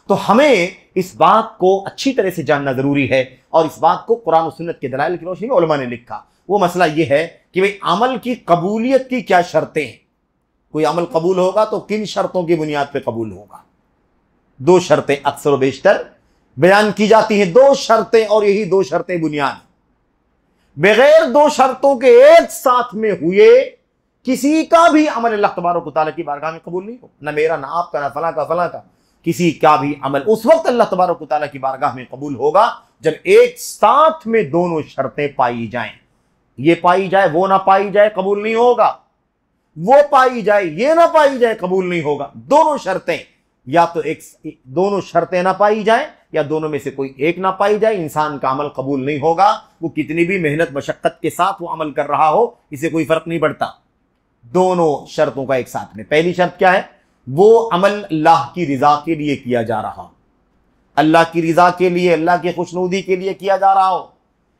तो हमें इस बात को अच्छी तरह से जानना जरूरी है और इस बात को कुरान और सुन्नत के दलाइल की रोशनी में उलमा ने लिखा। वो मसला यह है कि भाई अमल की कबूलियत की क्या शर्तें हैं? कोई अमल कबूल होगा तो किन शर्तों की बुनियाद पर कबूल होगा? दो शर्तें अक्सर व बेशतर बयान की जाती हैं, दो शर्तें, और यही दो शर्तें बुनियाद। बगैर दो शर्तों के एक साथ में हुए किसी का भी अमल अल्लाह तबारक व तआला की बारगाह में कबूल नहीं हो। ना मेरा, ना आपका, ना फला का, किसी का भी अमल उस वक्त अल्लाह तबारक व तआला की बारगाह में कबूल होगा जब एक साथ में दोनों शर्तें पाई जाएं। ये पाई जाए, वो ना पाई जाए, कबूल नहीं होगा। वो पाई जाए, ये ना पाई जाए, कबूल नहीं होगा। दोनों शर्तें, या तो दोनों शर्तें ना पाई जाए या दोनों में से कोई एक ना पाई जाए, इंसान का अमल कबूल नहीं होगा। वो कितनी भी मेहनत मशक्कत के साथ वो अमल कर रहा हो, इसे कोई फर्क नहीं पड़ता। दोनों शर्तों का एक साथ में। पहली शर्त क्या है? वो अमल अल्लाह की रिजा के लिए किया जा रहा हो, अल्लाह की रिजा के लिए, अल्लाह की खुशनुदी के लिए किया जा रहा हो।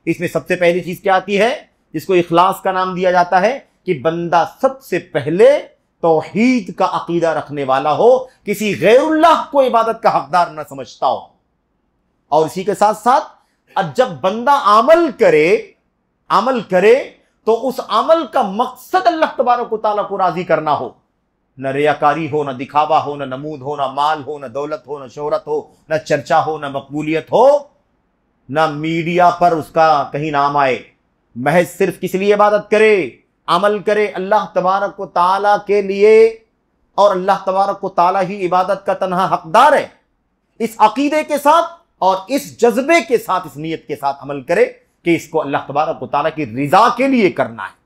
इसमें सबसे पहली चीज क्या आती है, जिसको इखलास का नाम दिया जाता है, कि बंदा सबसे पहले तौहीद का अकीदा रखने वाला हो, किसी गैरुल्लाह को इबादत का हकदार न समझता हो। और इसी के साथ साथ अब जब बंदा अमल करे तो उस अमल का मकसद अल्लाह तबारक व तआला को राजी करना हो। न रियाकारी हो, न दिखावा हो, न नमूद हो, न माल हो, न दौलत हो, न शोहरत हो, न चर्चा हो, न मकबूलियत हो, न मीडिया पर उसका कहीं नाम आए, महज सिर्फ किस लिए इबादत करे, अमल करे अल्लाह तबारक व ताला के लिए, और अल्लाह तबारक व ताला ही इबादत का तन्हा हकदार है, इस अकीदे के साथ और इस जज्बे के साथ, इस नीयत के साथ अमल करे कि इसको अल्लाह तबारक व ताला की रिजा के लिए करना है।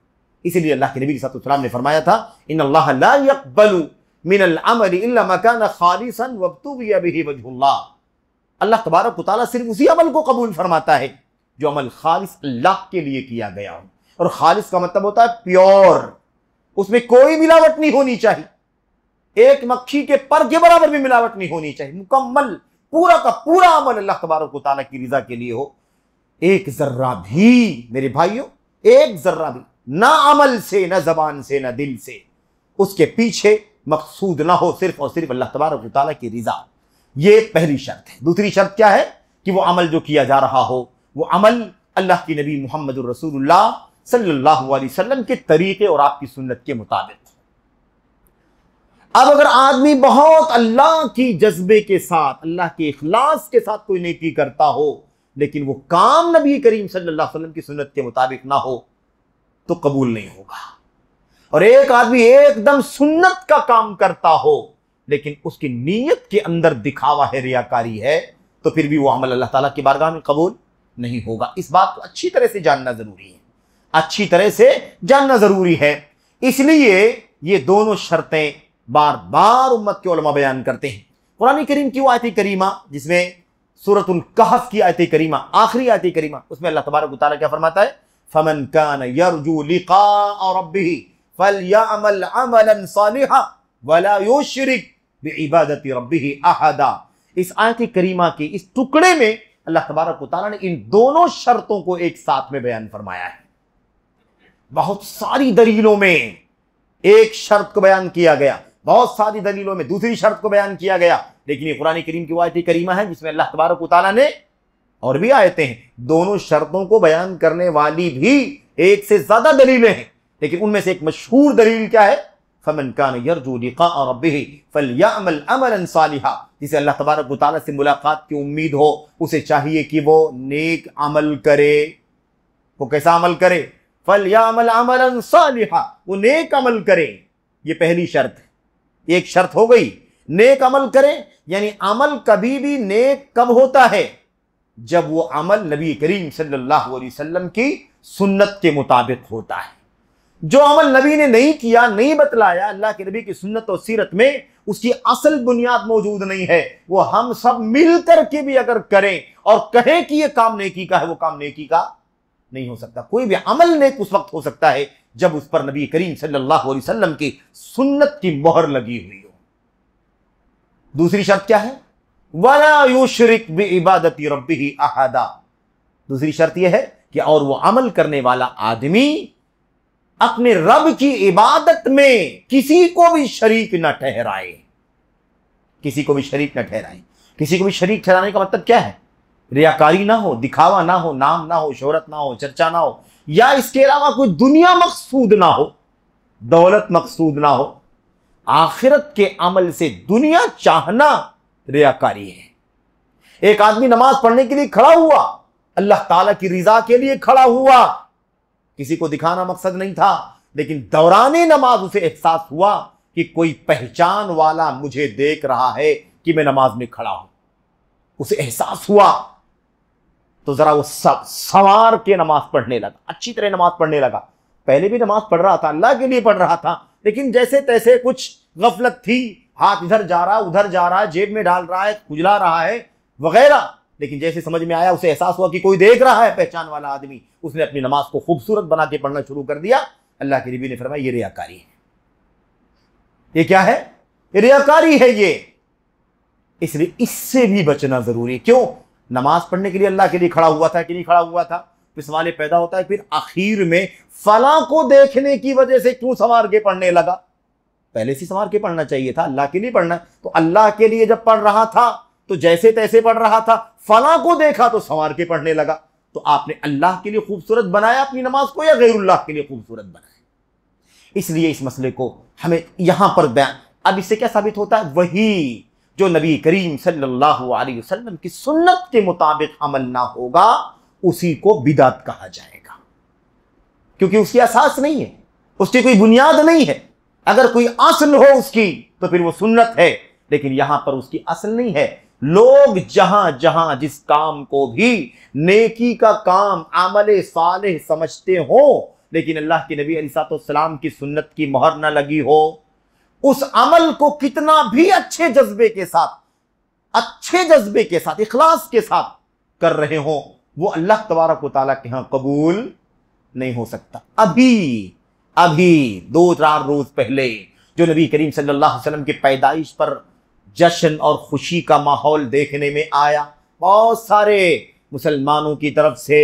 इसीलिए अल्लाह के नबी सल्लल्लाहु अलैहि वसल्लम ने फरमाया था, इन्नल्लाह ला यक़बलु मिनल अमली इल्ला मा कान खालिसन वब्तुगिया बिही वजहुल्लाह। अल्लाह तबारक व ताला सिर्फ उसी अमल को कबूल फरमाता है जो अमल खालिस अल्लाह के लिए किया गया हो। और खालिस का मतलब होता है प्योर, उसमें कोई मिलावट नहीं होनी चाहिए, एक मक्खी के पर के बराबर भी मिलावट नहीं होनी चाहिए। मुकम्मल पूरा का पूरा अमल अल्लाह तबारक व तआला की रिजा के लिए हो। एक जर्रा भी मेरे भाइयों, एक जर्रा भी, ना अमल से, ना जबान से, ना दिल से, उसके पीछे मकसूद ना हो सिर्फ और सिर्फ अल्लाह तबारक व तआला की रिजा। ये पहली शर्त है। दूसरी शर्त क्या है कि वो अमल जो किया जा रहा हो वो अमल अल्लाह की नबी मुहम्मदुर रसूलुल्लाह सल्लल्लाहु अलैहि वसल्लम के तरीके और आपकी सुन्नत के मुताबिक। अब अगर आदमी बहुत अल्लाह की जज्बे के साथ, अल्लाह के इखलास के साथ कोई नेकी करता हो, लेकिन वो काम नबी करीम सल्लल्लाहु अलैहि वसल्लम की सुन्नत के मुताबिक ना हो, तो कबूल नहीं होगा। और एक आदमी एकदम सुन्नत का काम करता हो लेकिन उसकी नीयत के अंदर दिखावा है, रियाकारी है, तो फिर भी वो अमल अल्लाह ताला की बारगाह में कबूल नहीं होगा। इस बात को अच्छी तरह से जानना जरूरी है, अच्छी तरह से जानना जरूरी है। इसलिए ये दोनों शर्तें बार बार उम्मत के उलमा बयान करते हैं। कुरान करीम की वो आयत करीमा जिसमें सूरतुल कहफ की आयत करीमा, आखिरी आयत करीमा, उसमें अल्लाह तबारक व तआला क्या फरमाता है, फमन कान यरजू लिक़ा रब्बिही फलयअमल अमलन सालिहा वला युशरिक बिइबादति रब्बिही अहदा। इस आयत करीमा के इस टुकड़े में अल्लाह तबारक व तआला ने इन दोनों शर्तों को एक साथ में बयान फरमाया है। बहुत सारी दलीलों में एक शर्त को बयान किया गया, बहुत सारी दलीलों में दूसरी शर्त को बयान किया गया, लेकिन ये कुरान करीम की आयत करीमा है जिसमें अल्लाह तबारक व तआला ने, और भी आयतें हैं, दोनों शर्तों को बयान करने वाली भी एक से ज्यादा दलीलें हैं, लेकिन उनमें से एक मशहूर दलील क्या है, फमन कान यरजू लिक़ा रब्बिही फलयअमल अमलन सालिहा। जिसे अल्लाह तबारक व तआला से मुलाकात की उम्मीद हो, उसे चाहिए कि वो नेक अमल करे। वो कैसा अमल करे, फलयअमल अमलन सालिहा, वो नेक अमल करे। ये पहली शर्त है। एक शर्त हो गई, नेक अमल करे, यानी अमल कभी भी नेक कब होता है, जब वो अमल नबी करीम सल्लल्लाहु अलैहि वसल्लम की सुन्नत के मुताबिक होता है। जो अमल नबी ने नहीं किया, नहीं बतलाया, अल्लाह के नबी की सुन्नत और सीरत में उसकी असल बुनियाद मौजूद नहीं है, वो हम सब मिलकर के भी अगर करें और कहें कि ये काम नेकी का है, वो काम नेकी का नहीं हो सकता। कोई भी अमल नेक उस वक्त हो सकता है जब उस पर नबी करीम सल्लल्लाहु अलैहि वसल्लम की सुन्नत की मोहर लगी हुई हो। दूसरी शर्त क्या है, वला युशरिक बिइबादति रब्बिही अहदा। दूसरी शर्त यह है कि और वो अमल करने वाला आदमी अपने रब की इबादत में किसी को भी शरीक न ठहराए, किसी को भी शरीक न ठहराए। किसी को भी शरीक ठहराने का मतलब क्या है, रियाकारी ना हो, दिखावा ना हो, नाम ना हो, शोहरत ना हो, चर्चा ना हो, या इसके अलावा कोई दुनिया मकसूद ना हो, दौलत मकसूद ना हो। आखिरत के अमल से दुनिया चाहना रियाकारी है। एक आदमी नमाज पढ़ने के लिए खड़ा हुआ, अल्लाह ताला की रिजा के लिए खड़ा हुआ, किसी को दिखाना मकसद नहीं था, लेकिन दौराने नमाज उसे एहसास हुआ कि कोई पहचान वाला मुझे देख रहा है कि मैं नमाज में खड़ा हूं। उसे एहसास हुआ तो जरा वो सब संवार के नमाज पढ़ने लगा, अच्छी तरह नमाज पढ़ने लगा। पहले भी नमाज पढ़ रहा था, अल्लाह के लिए पढ़ रहा था, लेकिन जैसे तैसे कुछ गफलत थी, हाथ इधर जा रहा उधर जा रहा है, जेब में डाल रहा है, खुजला रहा है वगैरह। लेकिन जैसे समझ में आया, उसे एहसास हुआ कि कोई देख रहा है, पहचान वाला आदमी, उसने अपनी नमाज को खूबसूरत बना के पढ़ना शुरू कर दिया। अल्लाह के नबी ने फरमाया ये रियाकारी है। ये क्या है, ये रियाकारी है ये। इसलिए इससे भी बचना जरूरी है। क्यों, नमाज पढ़ने के लिए अल्लाह के लिए खड़ा हुआ था कि नहीं खड़ा हुआ था। फिर सवाल पैदा होता है, फिर आखिर में फला को देखने की वजह से क्यों संवार के पढ़ने लगा। पहले से संवार के पढ़ना चाहिए था, अल्लाह के लिए पढ़ना। तो अल्लाह के लिए जब पढ़ रहा था तो जैसे तैसे पढ़ रहा था, फला को देखा तो संवार के पढ़ने लगा। तो आपने अल्लाह के लिए खूबसूरत बनाया अपनी नमाज को या गैरुल्लाह के लिए खूबसूरत बनाया। इसलिए इस मसले को हमें यहां पर बयान, अब इससे क्या साबित होता है, वही जो नबी करीम सल्लल्लाहु अलैहि वसल्लम की सुन्नत के मुताबिक अमल ना होगा उसी को बिदात कहा जाएगा। क्योंकि उसकी असास नहीं है, उसकी कोई बुनियाद नहीं है। अगर कोई असल हो उसकी तो फिर वो सुन्नत है, लेकिन यहां पर उसकी असल नहीं है। लोग जहां जहां जिस काम को भी नेकी का काम, आमले सालेह समझते हो, लेकिन अल्लाह के नबी अलैहिस्सलाम की सुन्नत की मोहर न लगी हो, उस अमल को कितना भी अच्छे जज्बे के साथ, इखलास के साथ कर रहे हो, वो अल्लाह तबारक व तआला के यहां कबूल नहीं हो सकता। अभी 2-4 रोज पहले जो नबी करीम सल्लल्लाहु अलैहि वसल्लम की पैदाइश पर जश्न और खुशी का माहौल देखने में आया बहुत सारे मुसलमानों की तरफ से,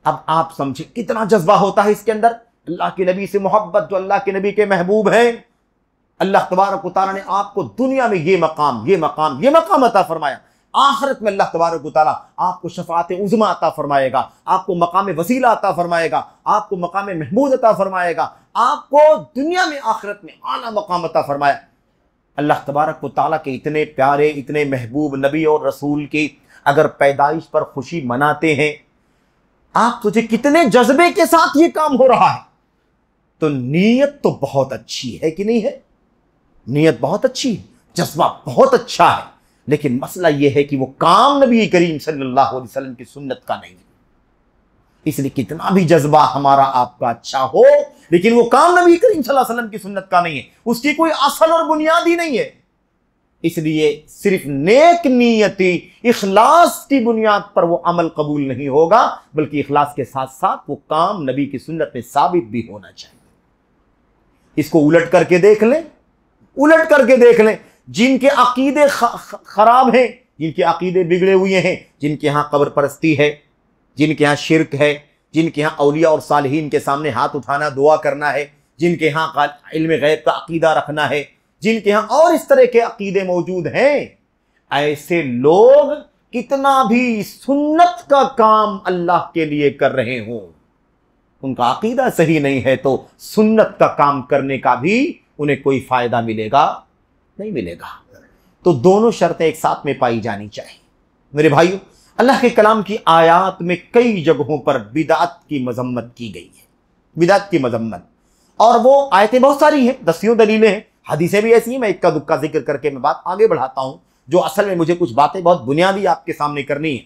अब आप समझे कितना जज्बा होता है इसके अंदर। अल्लाह के नबी से मोहब्बत, जो अल्लाह के नबी के महबूब हैं, अल्लाह तबारक व तआला ने आपको दुनिया में ये मकाम अता फरमाया, आखिरत में अल्लाह तबारक व तआला आपको शफाअत उज़्मा अता फरमाएगा, आपको मकाम वसीला अता फरमाएगा, आपको मकाम महमूद अता फरमाएगा, आपको दुनिया में आखिरत में आला मकाम अता फरमाया। अल्लाह तबारक व तआला के इतने प्यारे, इतने महबूब नबी और रसूल की अगर पैदाइश पर खुशी मनाते हैं, आप तुझे कितने जज्बे के साथ ये काम हो रहा है, तो नीयत तो बहुत अच्छी है कि नहीं है? नीयत बहुत अच्छी है, जज्बा बहुत अच्छा है, लेकिन मसला यह है कि वो काम नबी करीम सल्लल्लाहु अलैहि वसल्लम की सुन्नत का नहीं है। इसलिए कितना भी जज्बा हमारा आपका अच्छा हो, लेकिन वो काम नबी करीम सल्लल्लाहु अलैहि वसल्लम की सुन्नत का नहीं है, उसकी कोई असल और बुनियाद ही नहीं है। इसलिए सिर्फ नेक नीयती, इखलास की बुनियाद पर वो अमल कबूल नहीं होगा, बल्कि इखलास के साथ साथ वो काम नबी की सुन्नत में साबित भी होना चाहिए। इसको उलट करके देख लें, जिनके अकीदे खराब हैं, जिनके अकीदे बिगड़े हुए हैं, जिनके यहाँ कब्र परस्ती है, जिनके यहाँ शिरक है, जिनके यहाँ औलिया और सालिहीन के सामने हाथ उठाना दुआ करना है, जिनके यहाँ इल्म गैब का अकीदा रखना है, जिनके यहाँ और इस तरह के अकीदे मौजूद हैं, ऐसे लोग कितना भी सुन्नत का काम अल्लाह के लिए कर रहे हों, उनका अकीदा सही नहीं है तो सुन्नत का काम करने का भी उन्हें कोई फायदा नहीं मिलेगा। तो दोनों शर्तें एक साथ में पाई जानी चाहिए। मेरे भाइयों, अल्लाह के कलाम की आयात में कई जगहों पर बिदअत की मजम्मत की गई है, बिदअत की मजम्मत, और वो आयतें बहुत सारी हैं, दसियों दलीलें हैं, हदीसें भी ऐसी हैं। मैं इक्का दुक्का जिक्र करके मैं बात आगे बढ़ाता हूं, जो असल में मुझे कुछ बातें बहुत बुनियादी आपके सामने करनी है।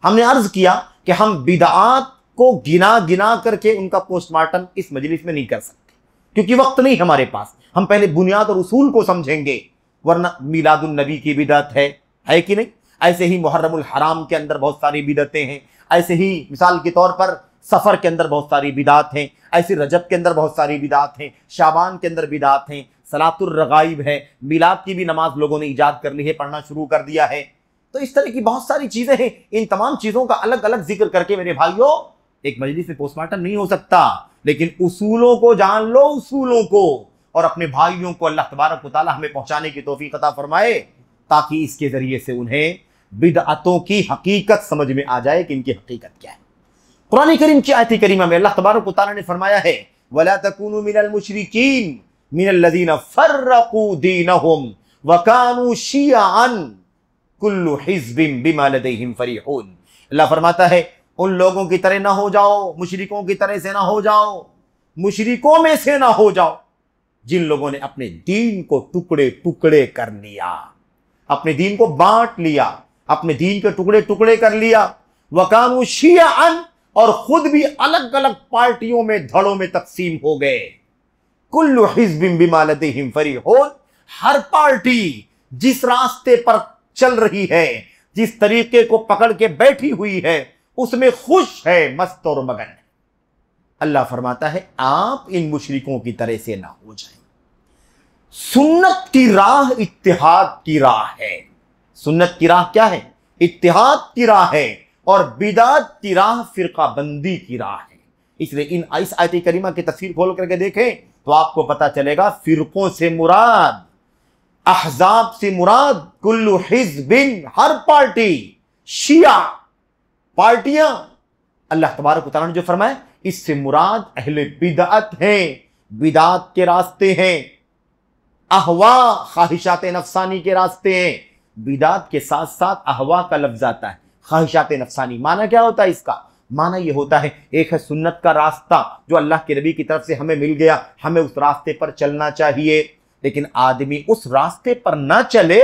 हमने अर्ज किया कि हम बिदअत को गिना करके उनका पोस्टमार्टम इस मजलिस में नहीं कर सकते, क्योंकि वक्त नहीं हमारे पास। हम पहले बुनियाद और उसूल को समझेंगे, वरना मीलादुन नबी की बिदअत है कि नहीं? ऐसे ही मुहर्रमुल हराम के अंदर बहुत सारी बिदअतें हैं, ऐसे ही मिसाल के तौर पर सफ़र के अंदर बहुत सारी बिदअत हैं, ऐसे रजब के अंदर बहुत सारी बिदअत हैं, शाबान के अंदर बिदअत हैं, सलातुर रगाइब है, मिलाद की भी नमाज लोगों ने ईजाद कर ली है, पढ़ना शुरू कर दिया है। तो इस तरह की बहुत सारी चीज़ें हैं। इन तमाम चीज़ों का अलग अलग जिक्र करके मेरे भाइयों एक मजलिस में पोस्टमार्टम नहीं हो सकता, लेकिन उसूलों को जान लो, उसूलों को, और अपने भाइयों को अल्लाह तबारक व तआला हमें पहुंचाने की तौफीक अता फरमाए, ताकि इसके जरिए से उन्हें बिदअतों की हकीकत समझ में आ जाए कि इनकी हकीकत क्या है। कुरान करीम की आयत करीमा में अल्लाह तबारक व तआला ने फरमाया है, वला तकूनु मिनल मुशरिकीन मिनल्लज़ीना फर्रकू दीनहुम व कानू शियअन कुल्लु हिज़्बिन बिमा लदैहिम फरीहून। अल्लाह फरमाता है, उन लोगों की तरह ना हो जाओ, मुशरिकों की तरह से ना हो जाओ, मुशरिकों में से ना हो जाओ जिन लोगों ने अपने दीन को टुकड़े टुकड़े कर लिया, अपने दीन को बांट लिया, अपने दीन के टुकड़े टुकड़े कर लिया। वकानु शियअन, और खुद भी अलग अलग पार्टियों में, धड़ों में तकसीम हो गए। कुल्लु हिज़्बिन बिमा लदैहिम फरीहून, हर पार्टी जिस रास्ते पर चल रही है, जिस तरीके को पकड़ के बैठी हुई है, उसमें खुश है, मस्त और मगन है। अल्लाह फरमाता है, आप इन मुशरिकों की तरह से ना हो जाएं। सुन्नत की राह इत्तिहाद की राह है। सुन्नत की राह क्या है? इत्तिहाद की राह है, और बिदअत की राह फिरका बंदी की राह है। इसलिए इस आयत करीमा की तफसीर खोल करके देखें तो आपको पता चलेगा, फिरकों से मुराद, अहजाब से मुराद कुल्लु हिज़्बिन, हर पार्टी, शिया पार्टियां, अल्लाह तबारक व तआला ने जो फरमाया, इससे मुराद अहले बिदअत हैं, बिदअत के रास्ते हैं, अहवा ख्वाहिशात नफसानी के रास्ते हैं। बिदअत के साथ साथ अहवा का लफ्ज आता है, ख्वाहिशात नफसानी। माना क्या होता है इसका? माना ये होता है, एक है सुन्नत का रास्ता जो अल्लाह के नबी की तरफ से हमें मिल गया, हमें उस रास्ते पर चलना चाहिए। लेकिन आदमी उस रास्ते पर ना चले,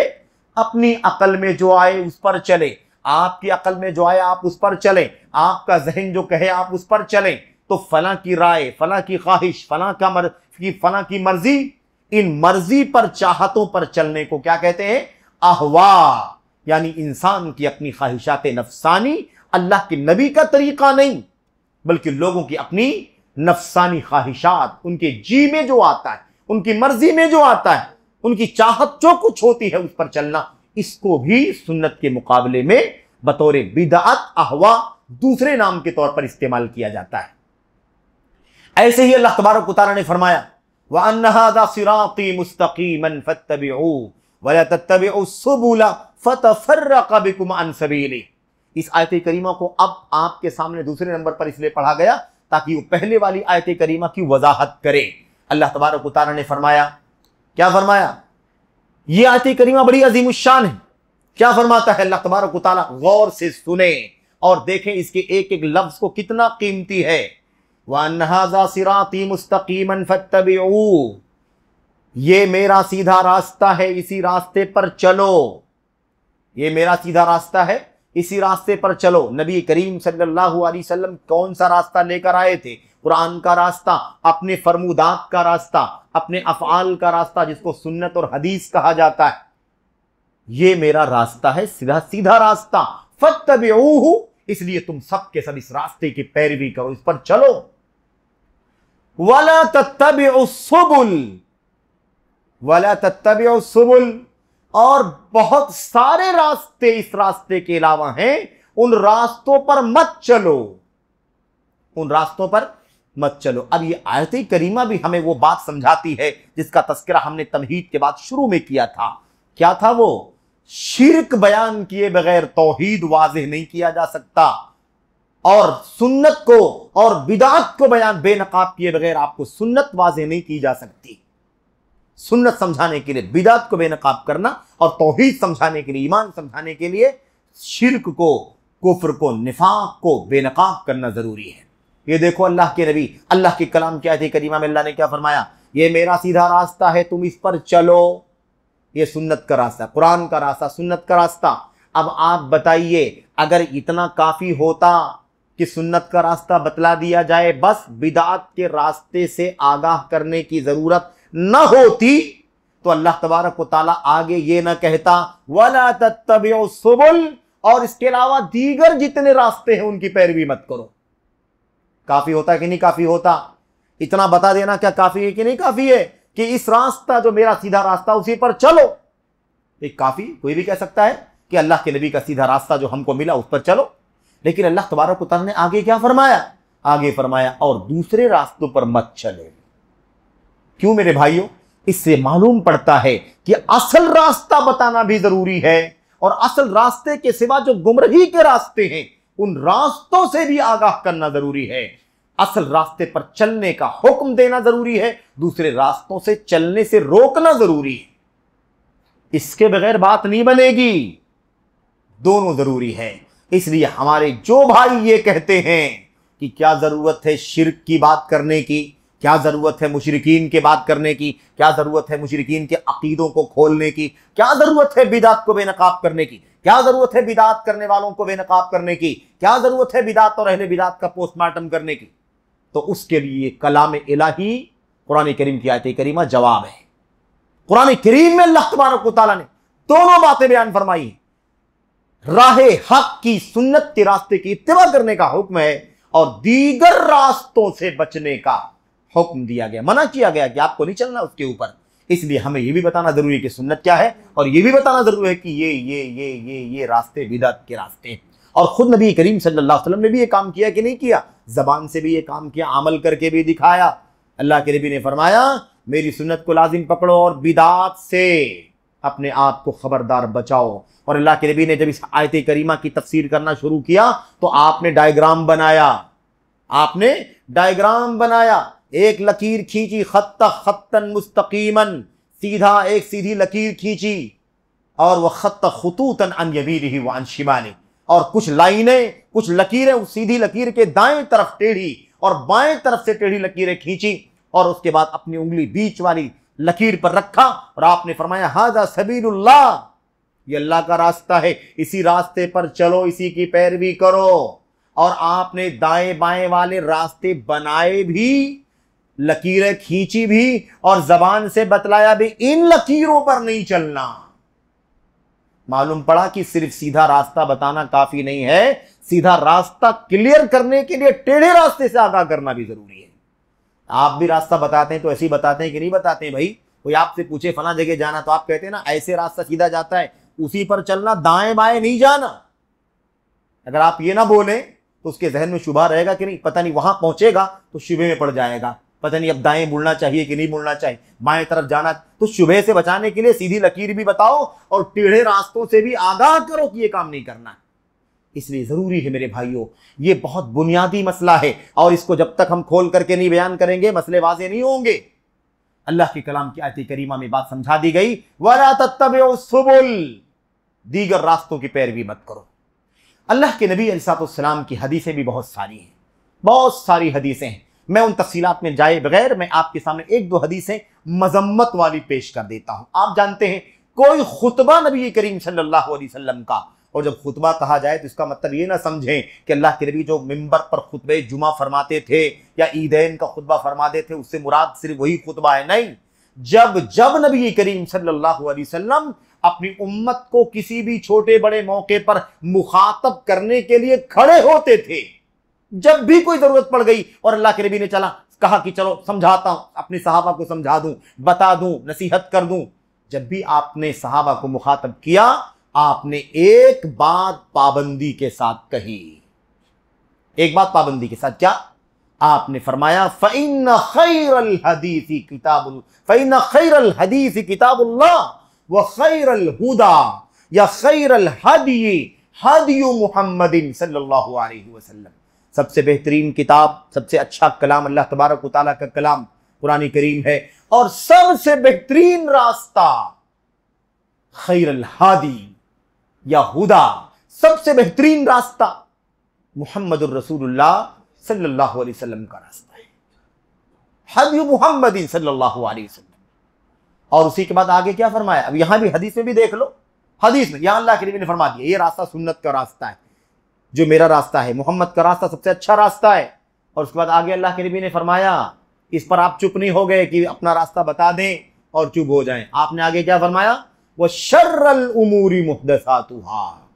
अपनी अकल में जो आए उस पर चले, आपकी अकल में जो आए आप उस पर चलें, आपका जहन जो कहे आप उस पर चलें, तो फला की राय, फला की ख्वाहिश, फला की मर्जी, इन मर्जी पर, चाहतों पर चलने को क्या कहते हैं? अहवा। यानी इंसान की अपनी ख्वाहिशात नफसानी, अल्लाह के नबी का तरीका नहीं, बल्कि लोगों की अपनी नफसानी ख्वाहिशात, उनके जी में जो आता है, उनकी मर्जी में जो आता है, उनकी चाहत जो कुछ होती है उस पर चलना, इसको भी सुन्नत के मुकाबले में बतौर बिदअत, अहवा, दूसरे नाम के तौर पर इस्तेमाल किया जाता है। ऐसे ही अल्लाह तबारक व तआला ने फरमाया, व अन्न हाज़ा सिराती मुस्तकीमन फत्तबिऊ वला तत्तबिऊ सुबुला फतफर्रक़ बिकुम अन सबीली। इस आयत करीमा को अब आपके सामने दूसरे नंबर पर इसलिए पढ़ा गया ताकि वो पहले वाली आयत करीमा की वजाहत करे। अल्लाह तबारक व तआला ने फरमाया, क्या फरमाया? ये आयत करीमा बड़ी अजीमुश्शान है। क्या फरमाता है अल्लाह तबारक व तआला? गौर से सुने और देखें इसके एक एक लफ्ज को कितना कीमती है। व अन्न हाज़ा सिराती मुस्तकीमन फत्तबिऊ, ये मेरा सीधा रास्ता है, इसी रास्ते पर चलो। ये मेरा सीधा रास्ता है, इसी रास्ते पर चलो। नबी करीम सल्लल्लाहु अलैहि वसल्लम कौन सा रास्ता लेकर आए थे? कुरान का रास्ता, अपने फरमुदात का रास्ता, अपने अफ़आल का रास्ता, जिसको सुन्नत और हदीस कहा जाता है। ये मेरा रास्ता है, सीधा सीधा रास्ता। फत्तबिऊहु, इसलिए तुम सब के सब इस रास्ते की पैरवी करो, इस पर चलो। वला तत्तबिउ सुबुल, वला तत्तबिउ सुबुल, और बहुत सारे रास्ते इस रास्ते के अलावा हैं, उन रास्तों पर मत चलो, उन रास्तों पर मत चलो। अब ये आयत करीमा भी हमें वो बात समझाती है जिसका तस्करा हमने तमहीद के बाद शुरू में किया था। क्या था वो? शिर्क बयान किए बगैर तौहीद वाज़ेह नहीं किया जा सकता, और सुन्नत को और बिदात को बयान बेनकाब किए बगैर आपको सुन्नत वाज़ेह नहीं की जा सकती। सुन्नत समझाने के लिए बिदात को बेनकाब करना और तौहीद समझाने के लिए, ईमान समझाने के लिए शिर्क को, कुफ्र को, निफाक को बेनकाब करना जरूरी है। ये देखो अल्लाह के नबी, अल्लाह के कलाम की आयत करीमा में अल्लाह ने क्या फरमाया? ये मेरा सीधा रास्ता है, तुम इस पर चलो। ये सुन्नत का रास्ता, कुरान का रास्ता, सुन्नत का रास्ता। अब आप बताइए, अगर इतना काफी होता कि सुन्नत का रास्ता बतला दिया जाए, बस बिदात के रास्ते से आगाह करने की जरूरत न होती, तो अल्लाह तबारक व तआला आगे ये न कहता वला तत्तबिउ सुबुल, और इसके अलावा दीगर जितने रास्ते हैं उनकी पैरवी मत करो। काफी होता कि नहीं काफी होता? इतना बता देना क्या काफी है कि नहीं काफी है कि इस रास्ता जो मेरा सीधा रास्ता उसी पर चलो? एक काफी कोई भी कह सकता है कि अल्लाह के नबी का सीधा रास्ता जो हमको मिला उस पर चलो। लेकिन अल्लाह तबारक व तआला ने आगे क्या फरमाया? आगे फरमाया और दूसरे रास्तों पर मत चले। क्यों मेरे भाइयों? इससे मालूम पड़ता है कि असल रास्ता बताना भी जरूरी है, और असल रास्ते के सिवा जो गुमराही के रास्ते हैं उन रास्तों से भी आगाह करना जरूरी है। असल रास्ते पर चलने का हुक्म देना जरूरी है, दूसरे रास्तों से चलने से रोकना जरूरी है। इसके बगैर बात नहीं बनेगी, दोनों जरूरी है। इसलिए हमारे जो भाई ये कहते हैं कि क्या जरूरत है शिर्क की बात करने की, क्या जरूरत है मुशरिकीन के बात करने की, क्या जरूरत है मुशरिकीन के अकीदों को खोलने की, क्या जरूरत है बिदात को बेनकाब करने की, क्या जरूरत है बिदात करने वालों को बेनकाब करने की, क्या जरूरत है बिदात और अहले बिदात का पोस्टमार्टम करने की, तो उसके लिए कलाम इलाही कुरान करीम की आयत करीमा जवाब है। कुरान करीम में अल्लाह तबारक व तआला ने दोनों बातें बयान फरमाई हैं। राहे हक की, सुन्नत के रास्ते की इत्तिबा करने का हुक्म है, और दीगर रास्तों से बचने का हुक्म दिया गया, मना किया गया कि आपको नहीं चलना उसके ऊपर। इसलिए हमें यह भी बताना जरूरी है कि सुन्नत क्या है, और यह भी बताना जरूरी है कि ये रास्ते बिदअत के रास्ते हैं। और खुद नबी करीम सल्लल्लाहु अलैहि वसल्लम ने भी ये काम किया कि नहीं किया? जबान से भी ये काम किया, अमल करके भी दिखाया। अल्लाह के नबी ने फरमाया मेरी सुन्नत को लाजिम पकड़ो और बिदअत से अपने आप को खबरदार बचाओ। और अल्लाह के नबी ने जब इस आयत करीमा की तफसीर करना शुरू किया तो आपने डायग्राम बनाया, आपने डायग्राम बनाया, एक लकीर खींची, खत्तन मुस्तकीमन, सीधा एक सीधी लकीर खींची, और वह खत्त खुतूतन अन यमीनिही व अन शिमालिही, और कुछ लाइनें, कुछ लकीरें उस सीधी लकीर के दाएं तरफ टेढ़ी और बाएं तरफ से टेढ़ी लकीरें खींची और उसके बाद अपनी उंगली बीच वाली लकीर पर रखा और आपने फरमाया हाजा सबीलुल्लाह, ये अल्लाह का रास्ता है, इसी रास्ते पर चलो, इसी की पैरवी करो। और आपने दाएं बाएं वाले रास्ते बनाए भी, लकीरें खींची भी और जबान से बतलाया भी इन लकीरों पर नहीं चलना। मालूम पड़ा कि सिर्फ सीधा रास्ता बताना काफी नहीं है, सीधा रास्ता क्लियर करने के लिए टेढ़े रास्ते से आगाह करना भी जरूरी है। आप भी रास्ता बताते हैं तो ऐसे ही बताते हैं कि नहीं बताते हैं भाई? कोई आपसे पूछे फला जगह जाना तो आप कहते हैं ना ऐसे रास्ता सीधा जाता है, उसी पर चलना, दाएं बाएं नहीं जाना। अगर आप ये ना बोले तो उसके जहन में शुबा रहेगा कि नहीं, पता नहीं वहां पहुंचेगा तो शुबे में पड़ जाएगा, पता नहीं अब दाएं मुड़ना चाहिए कि नहीं मुड़ना चाहिए, बाएं तरफ जाना। तो शुबे से बचाने के लिए सीधी लकीर भी बताओ और टेढ़े रास्तों से भी आगाह करो कि ये काम नहीं करना। इसलिए जरूरी है मेरे भाइयों, ये बहुत बुनियादी मसला है और इसको जब तक हम खोल करके नहीं बयान करेंगे मसले वाज़े नहीं होंगे। अल्लाह के कलाम की आयत करीमा में बात समझा दी गई, वला तत्तबिउ सुबुल, दीगर रास्तों की पैरवी मत करो। अल्लाह के नबी अलैहिस्सलाम की हदीसें भी बहुत सारी हैं, बहुत सारी हदीसें हैं। मैं उन तफसीलात में जाए बगैर मैं आपके सामने एक दो हदीसें मजम्मत वाली पेश कर देता हूं। आप जानते हैं कोई खुतबा नबी करीम सल्लल्लाहु अलैहि वसल्लम का, और जब खुतबा कहा जाए तो इसका मतलब ये ना समझें कि अल्लाह के नबी जो मिंबर पर खुतबे जुमा फरमाते थे या ईदैन का खुतबा फरमाते थे उससे मुराद सिर्फ वही खुतबा है, नहीं। जब जब नबी करीम सल्लल्लाहु अलैहि वसल्लम अपनी उम्मत को किसी भी छोटे बड़े मौके पर मुखातब करने के लिए खड़े होते थे, जब भी कोई जरूरत पड़ गई और अल्लाह के नबी ने कहा कि चलो समझाता हूं, अपने सहाबा को समझा दूं, बता दूं, नसीहत कर दूं, जब भी आपने सहाबा को मुखातब किया आपने एक बात पाबंदी के साथ कही। एक बात पाबंदी के साथ क्या? आपने फरमाया फ़इन्न खैरल हदीस किताबुल्लाह व खैरल हुदा या खैरल हदी हदी मुहम्मदिन सल्लल्लाहु अलैहि वसल्लम। सबसे बेहतरीन किताब, सबसे अच्छा कलाम अल्लाह तबारक व तआला का कलाम कुरान करीम है, और सबसे बेहतरीन रास्ता खैरल हादी या हुदा, सबसे बेहतरीन रास्ता मुहम्मदुर रसूलुल्लाह सल्लल्लाहु अलैहि वसल्लम का रास्ता है, हदी मुहम्मदिन सल्लल्लाहु अलैहि वसल्लम। और उसी के बाद आगे क्या फरमाया? अब यहां भी हदीस में भी देख लो, हदीस में यहां अल्लाह के नबी ने फरमा दिया ये रास्ता सुन्नत का रास्ता है, जो मेरा रास्ता है, मोहम्मद का रास्ता सबसे अच्छा रास्ता है। और उसके बाद आगे अल्लाह के नबी ने फरमाया, इस पर आप चुप नहीं हो गए कि अपना रास्ता बता दें और चुप हो जाएं। आपने आगे क्या फरमाया? वह शर्रल उमूरी मुहदसातुहा,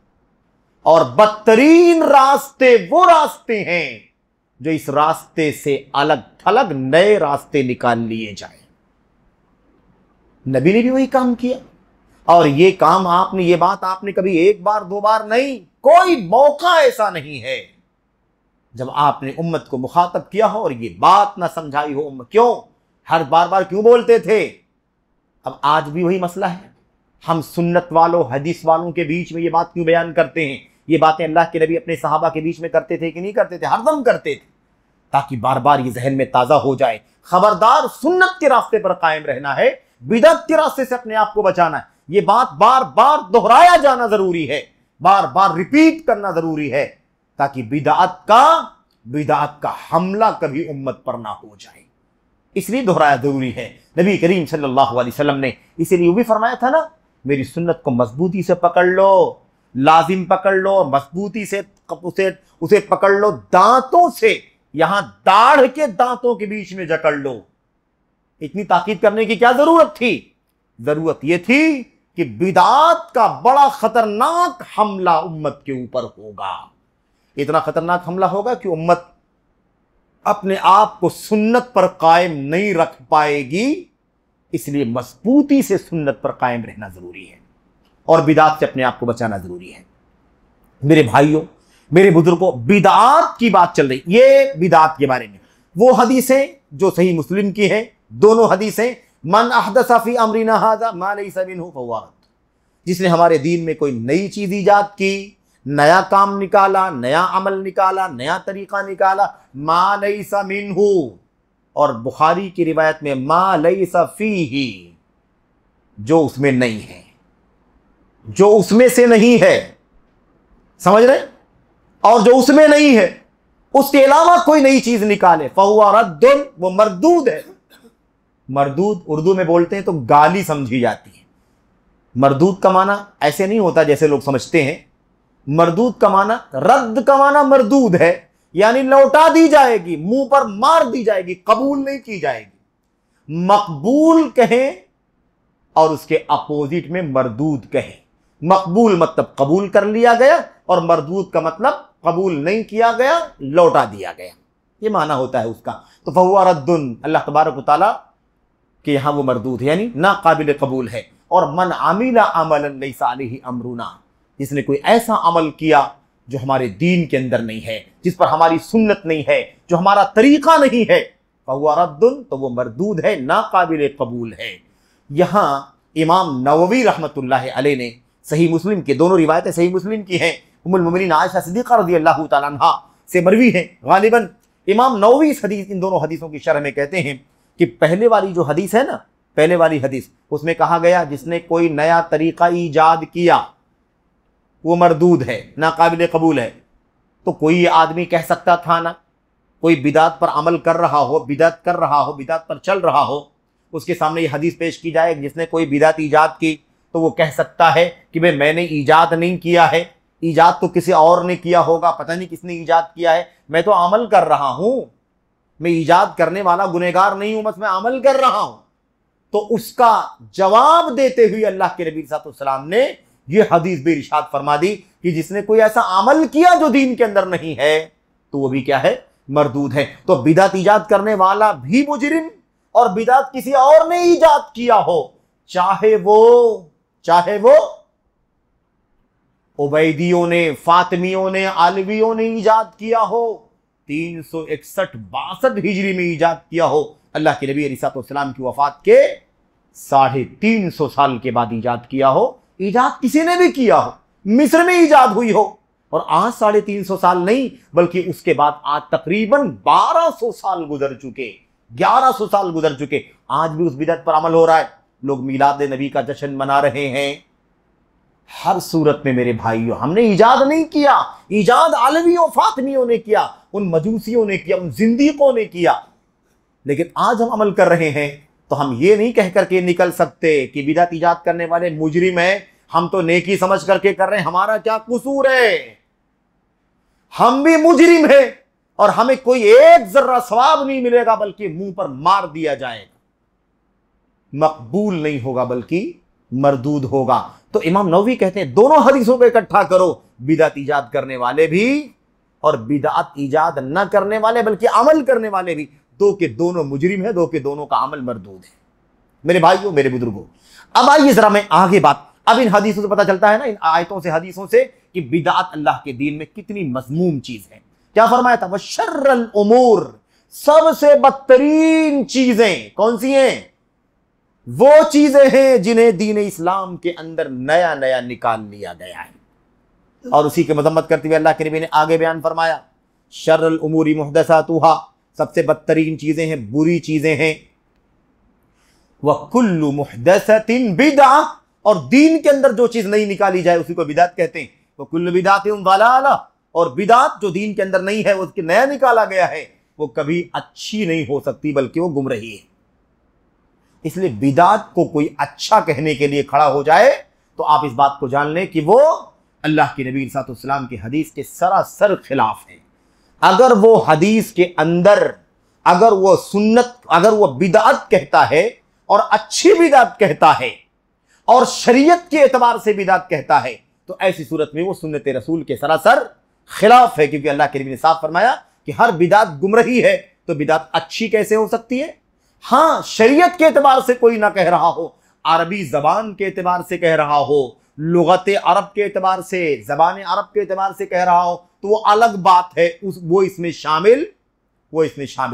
और बदतरीन रास्ते वो रास्ते हैं जो इस रास्ते से अलग थलग नए रास्ते निकाल लिए जाए। नबी ने भी वही काम किया, और ये काम आपने, ये बात आपने कभी एक बार दो बार नहीं, कोई मौका ऐसा नहीं है जब आपने उम्मत को मुखातब किया हो और ये बात ना समझाई हो। क्यों हर बार बार क्यों बोलते थे? अब आज भी वही मसला है, हम सुन्नत वालों हदीस वालों के बीच में ये बात क्यों बयान करते हैं? ये बातें अल्लाह के नबी अपने सहाबा के बीच में करते थे कि नहीं करते थे? हरदम करते थे, ताकि बार बार ये जहन में ताज़ा हो जाए। खबरदार, सुन्नत के रास्ते पर कायम रहना है, बिदअत के रास्ते से अपने आप को बचाना है। ये बात बार बार दोहराया जाना जरूरी है, बार बार रिपीट करना जरूरी है, ताकि बिदअत का हमला कभी उम्मत पर ना हो जाए। इसलिए दोहराया जरूरी है। नबी करीम सल्लल्लाहु अलैहि वसल्लम ने इसीलिए भी फरमाया था ना, मेरी सुन्नत को मजबूती से पकड़ लो, लाजिम पकड़ लो, मजबूती से उसे पकड़ लो, दांतों से, यहां दाढ़ के दांतों के बीच में जकड़ लो। इतनी ताकीद करने की क्या जरूरत थी? जरूरत यह थी कि बिदात का बड़ा खतरनाक हमला उम्मत के ऊपर होगा। इतना खतरनाक हमला होगा कि उम्मत अपने आप को सुन्नत पर कायम नहीं रख पाएगी। इसलिए मजबूती से सुन्नत पर कायम रहना जरूरी है और बिदात से अपने आप को बचाना जरूरी है। मेरे भाइयों, मेरे बुजुर्गों, बिदात की बात चल रही, ये बिदात के बारे में वो हदीसें जो सही मुस्लिम की हैं, दोनों हदीसें, मन अहदसा फी अमरिना हाज़ा मा लैसा मिन्हु फहुव रद्द, जिसने हमारे दीन में कोई नई चीज ईजाद की, नया काम निकाला, नया अमल निकाला, नया तरीका निकाला, मा लैसा मिन्हु, और बुखारी की रिवायत में मा लैसा फीही, जो उसमें नहीं है, जो उसमें से नहीं है, समझ रहे? और जो उसमें नहीं है उसके अलावा कोई नई चीज निकाले फहुवा रद्दुन, वो मरदूद है। मरदूद उर्दू में बोलते हैं तो गाली समझी जाती है। मरदूद का माना ऐसे नहीं होता जैसे लोग समझते हैं। मरदूद का माना, रद्द का माना मरदूद है, यानी लौटा दी जाएगी, मुंह पर मार दी जाएगी, कबूल नहीं की जाएगी। मकबूल कहें और उसके अपोजिट में मरदूद कहें। मकबूल मतलब कबूल कर लिया गया और मरदूद का मतलब कबूल नहीं किया गया, लौटा दिया गया, ये माना होता है उसका। तो फहुवा रद्दुन, अल्लाह तबारक व तआला कि यहां वो मरदूद है, यानी ना काबिल कबूल है। और मन आमिला अमलन लैसा अलैहि अमरुना, जिसने कोई ऐसा अमल किया जो हमारे दीन के अंदर नहीं है, जिस पर हमारी सुन्नत नहीं है, जो हमारा तरीका नहीं है, फहुवा रद्दुन, तो वो मरदूद है, ना काबिल कबूल है। यहां इमाम नववी रहमतुल्लाह अलैह ने सही मुस्लिम के, दोनों रिवायतें सही मुस्लिम की हैं, उम्मुल मोमिनीन आयशा सिद्दीक़ा रज़ियल्लाहु तआला अन्हा से मरवी है गालिबन। इमाम नववी इस हदीस, इन दोनों हदीसों की शरह में कहते हैं कि पहले वाली जो हदीस है ना, पहले वाली हदीस, उसमें कहा गया जिसने कोई नया तरीका ईजाद किया वो मरदूद है, नाकाबिल कबूल है। तो कोई आदमी कह सकता था ना, कोई बिदात पर अमल कर रहा हो, बिदात कर रहा हो, बिदात पर चल रहा हो, उसके सामने ये हदीस पेश की जाए जिसने कोई बिदात ईजाद की, तो वो कह सकता है कि भाई मैंने ईजाद नहीं किया है, ईजाद तो किसी और ने किया होगा, पता नहीं किसने ईजाद किया है, मैं तो अमल कर रहा हूं, मैं ईजाद करने वाला गुनहगार नहीं हूं, बस मैं अमल कर रहा हूं। तो उसका जवाब देते हुए अल्लाह के नबी सल्लल्लाहु अलैहि वसल्लम ने यह हदीस भी इरशाद फरमा दी कि जिसने कोई ऐसा अमल किया जो दीन के अंदर नहीं है तो वो भी क्या है, मरदूद है। तो बिदात ईजाद करने वाला भी मुजरिम, और बिदात किसी और ने ईजाद किया हो, चाहे वो उबैदियों ने, फातिमियों ने, आलवियों ने ईजाद किया हो, 361-62 हिजरी में ईजाद किया हो, अल्लाह के नबी अलैहिस्सलातु वस्सलाम की वफात के 350 साल के बाद ईजाद किया हो, ईजाद किसी ने भी किया हो, मिस्र में ईजाद हुई हो, और आज 350 साल नहीं बल्कि उसके बाद आज तकरीबन 1200 साल गुजर चुके, 1100 साल गुजर चुके, आज भी उस बिदअत पर अमल हो रहा है। लोग मिलाद नबी का जश्न मना रहे हैं। हर सूरत में मेरे भाइयों, हमने ईजाद नहीं किया, ईजाद आलवियों फातिमियों ने किया, उन मजूसियों ने किया, उन जिंदीकों ने किया। लेकिन आज हम अमल कर रहे हैं तो हम ये नहीं कह करके निकल सकते कि बिदअत ईजाद करने वाले मुजरिम हैं, हम तो नेकी समझ करके कर रहे हैं, हमारा क्या कसूर है। हम भी मुजरिम हैं और हमें कोई एक जर्रा सवाब नहीं मिलेगा बल्कि मुंह पर मार दिया जाएगा, मकबूल नहीं होगा बल्कि मरदूद होगा। तो इमाम नववी कहते हैं दोनों हदीसों को इकट्ठा करो, बिदअत ईजाद करने वाले भी और बिदअत ईजाद न करने वाले बल्कि अमल करने वाले भी, दो के दोनों मुजरिम है, दो के दोनों का अमल मरदूद है। मेरे भाइयों, मेरे बुजुर्गों, अब आइए जरा मैं आगे बात, अब इन हदीसों से पता चलता है ना, इन आयतों से, हदीसों से, कि बिदअत अल्लाह के दीन में कितनी मज़मूम चीज है। क्या फरमाया था, वशर्रल उमूर, सबसे बदतरीन चीजें कौन सी हैं, वो चीजें हैं जिन्हें दीन इस्लाम के अंदर नया नया निकाल लिया गया है। और उसी की मजम्मत करते हुए अल्लाह के नबी ने आगे बयान फरमाया, शर्रुल उमूरी मुहदसातुहा, सबसे बदतरीन चीजें हैं, बुरी चीजें हैं, व कुल्लु मुहदसतिन बिदअ, और दीन के अंदर जो चीज नहीं निकाली जाए उसी को बिदअत कहते हैं। वो कुल्लु बिदअतिन ज़लाला, और बिदअत जो दीन के अंदर नहीं है, उसके नया निकाला गया है, वो कभी अच्छी नहीं हो सकती बल्कि वो गुमराही है। इसलिए बिदअत को कोई अच्छा कहने के लिए खड़ा हो जाए तो आप इस बात को जान लें कि वो अल्लाह के नबी सल्लल्लाहु अलैहि वसल्लम की हदीस के सरासर खिलाफ है। अगर वो हदीस के अंदर, अगर वो सुन्नत, अगर वो बिदअत कहता है और अच्छी बिदअत कहता है और शरीयत के एतबार से बिदअत कहता है, तो ऐसी सूरत में वो सुन्नत रसूल के सरासर खिलाफ है। क्योंकि अल्लाह के नबी ने साफ फरमाया कि हर बिदअत गुमराही है, तो बिदअत अच्छी कैसे हो सकती है। हाँ, शरीयत के एतबार से कोई ना कह रहा हो, अरबी जबान के एतबार से कह रहा हो, लुगत अरब के एतबार से, जबान अरब के एतबार से कह रहा हो, तो वो अलग बात है, वो इसमें शामिल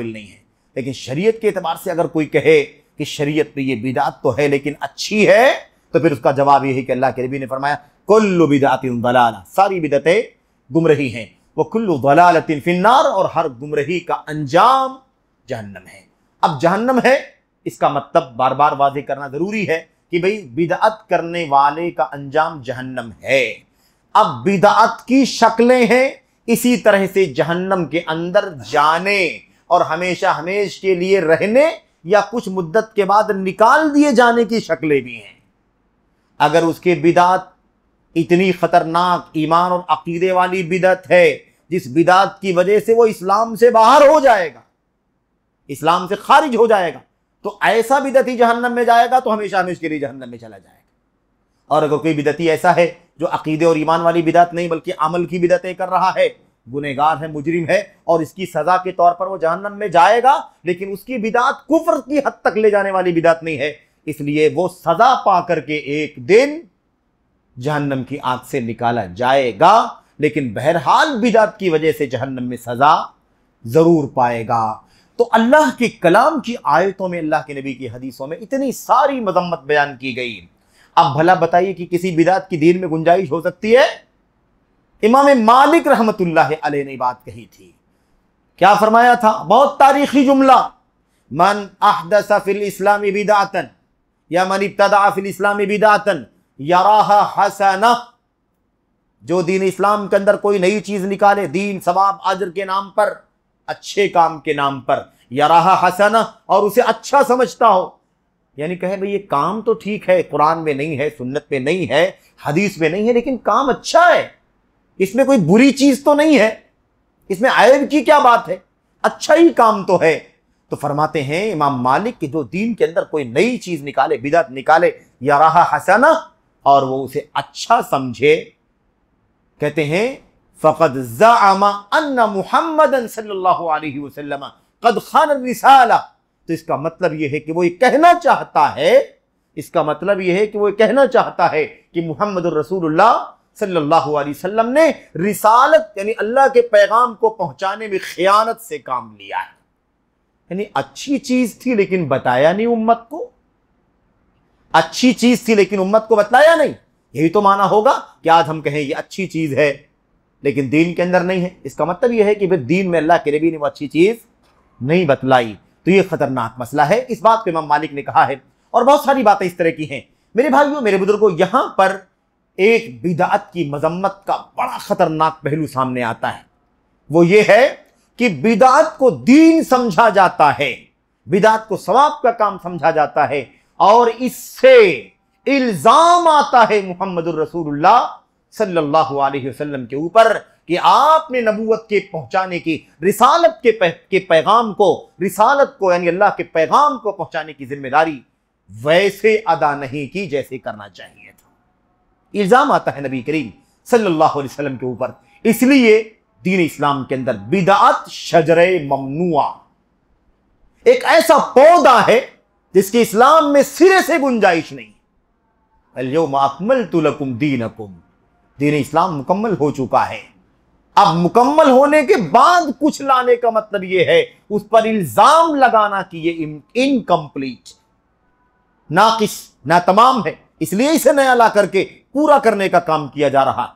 नहीं है। लेकिन शरीयत के एतबार से अगर कोई कहे कि शरीयत में ये बिदअत तो है लेकिन अच्छी है, तो फिर उसका जवाब यही कि अल्लाह के नबी ने फरमाया, कुल्लु बिदअतिन ज़लाला, सारी बिदअतें गुमराही हैं, वो कुल्लु ज़लालतिन फिन्नार, और हर गुमराही का अंजाम जहन्नम है। अब जहन्नम है, इसका मतलब बार बार वाज़ेह करना जरूरी है कि भाई बिदअत करने वाले का अंजाम जहन्नम है। अब बिदअत की शक्लें हैं, इसी तरह से जहन्नम के अंदर जाने और हमेशा हमेश के लिए रहने या कुछ मुद्दत के बाद निकाल दिए जाने की शक्लें भी हैं। अगर उसके बिदअत इतनी खतरनाक ईमान और अकीदे वाली बिदअत है जिस बिदअत की वजह से वो इस्लाम से बाहर हो जाएगा, इस्लाम से खारिज हो जाएगा, तो ऐसा बिदअती जहन्नम में जाएगा तो हमेशा हमेशा के लिए जहन्नम में चला जाएगा। और अगर कोई बिदअती ऐसा है जो अकीदे और ईमान वाली बिदअत नहीं बल्कि अमल की बिदअतें कर रहा है, गुनहगार है, मुजरिम है और इसकी सजा के तौर पर वो जहन्नम में जाएगा, लेकिन उसकी बिदअत कुफ्र की हद तक ले जाने वाली बिदअत नहीं है, इसलिए वो सजा पा करके एक दिन जहन्नम की आग से निकाला जाएगा। लेकिन बहरहाल बिदअत की वजह से जहन्नम में सजा जरूर पाएगा। तो अल्लाह के कलाम की आयतों में, अल्लाह के नबी की हदीसों में इतनी सारी मजम्मत बयान की गई। अब भला बताइए कि किसी बिदअत की दीन में गुंजाइश हो सकती है? इमाम मालिक रहमतुल्लाह अलैह ने बात कही थी, क्या फरमाया था? बहुत तारीखी जुमला, मन अहदस फिल इस्लामी बिदअतन या मन इब्तदा फिल इस्लामी बिदअतन यराहा हसना। जो दीन इस्लाम के अंदर कोई नई चीज निकाले, दीन सवाब अजर के नाम पर, अच्छे काम के नाम पर, यराहा हसना, और उसे अच्छा समझता हो, यानी कहे भाई ये काम तो ठीक है, कुरान में नहीं है, सुन्नत में नहीं है, हदीस में नहीं है, लेकिन काम अच्छा है, इसमें कोई बुरी चीज तो नहीं है, इसमें आयब की क्या बात है, अच्छा ही काम तो है। तो फरमाते हैं इमाम मालिक कि जो दीन के अंदर कोई नई चीज निकाले, बिदअत निकाले, या रहा हसना, और वो उसे अच्छा समझे, कहते हैं फ़क़द ज़अमा अन्ना मुहम्मदन सल्लल्लाहु अलैहि वसल्लम क़द ख़ान रिसाला। तो इसका मतलब यह है कि वो ये कहना चाहता है, इसका मतलब यह है कि वो ये कहना चाहता है कि मुहम्मदुर रसूलुल्लाह सल्लल्लाहु अलैहि वसल्लम ने रिसालत यानी अल्लाह के पैगाम को पहुंचाने में खियानत से काम लिया है। यानी अच्छी चीज थी लेकिन बताया नहीं उम्मत को, अच्छी चीज थी लेकिन उम्मत को बताया नहीं। यही तो माना होगा कि आज हम कहें ये अच्छी चीज है लेकिन दीन के अंदर नहीं है, इसका मतलब यह है कि फिर दीन में अल्लाह के नबी ने वो अच्छी चीज नहीं बतलाई। तो ये खतरनाक मसला है। इस बात को इमाम मालिक ने कहा है और बहुत सारी बातें इस तरह की हैं। मेरे भाइयों, मेरे बुजुर्गों, यहां पर एक बिदअत की मजम्मत का बड़ा खतरनाक पहलू सामने आता है। वो ये है कि बिदअत को दीन समझा जाता है, बिदअत को सवाब का काम समझा जाता है और इससे इल्जाम आता है मुहम्मदुर रसूलुल्लाह सल्लल्लाहु अलैहि वसल्लम के ऊपर कि आपने नबूवत के पहुंचाने की, रिसालत के पैगाम को, रिसालत को यानी अल्लाह के पैगाम को पहुंचाने की जिम्मेदारी वैसे अदा नहीं की जैसे करना चाहिए था। इल्जाम आता है नबी करीम सल्लल्लाहु अलैहि वसल्लम के ऊपर। इसलिए दीन इस्लाम के अंदर बिदअत शजरे ममनुआ, एक ऐसा पौधा है जिसकी इस्लाम में सिरे से गुंजाइश नहीं। अल-यौम अकमलतु लकुम दीनकुम, दीन इस्लाम मुकम्मल हो चुका है। अब मुकम्मल होने के बाद कुछ लाने का मतलब यह है उस पर इल्जाम लगाना कि यह इनकम्प्लीट, नाकिस, नातमाम है, इसलिए इसे नया ला करके पूरा करने का काम किया जा रहा।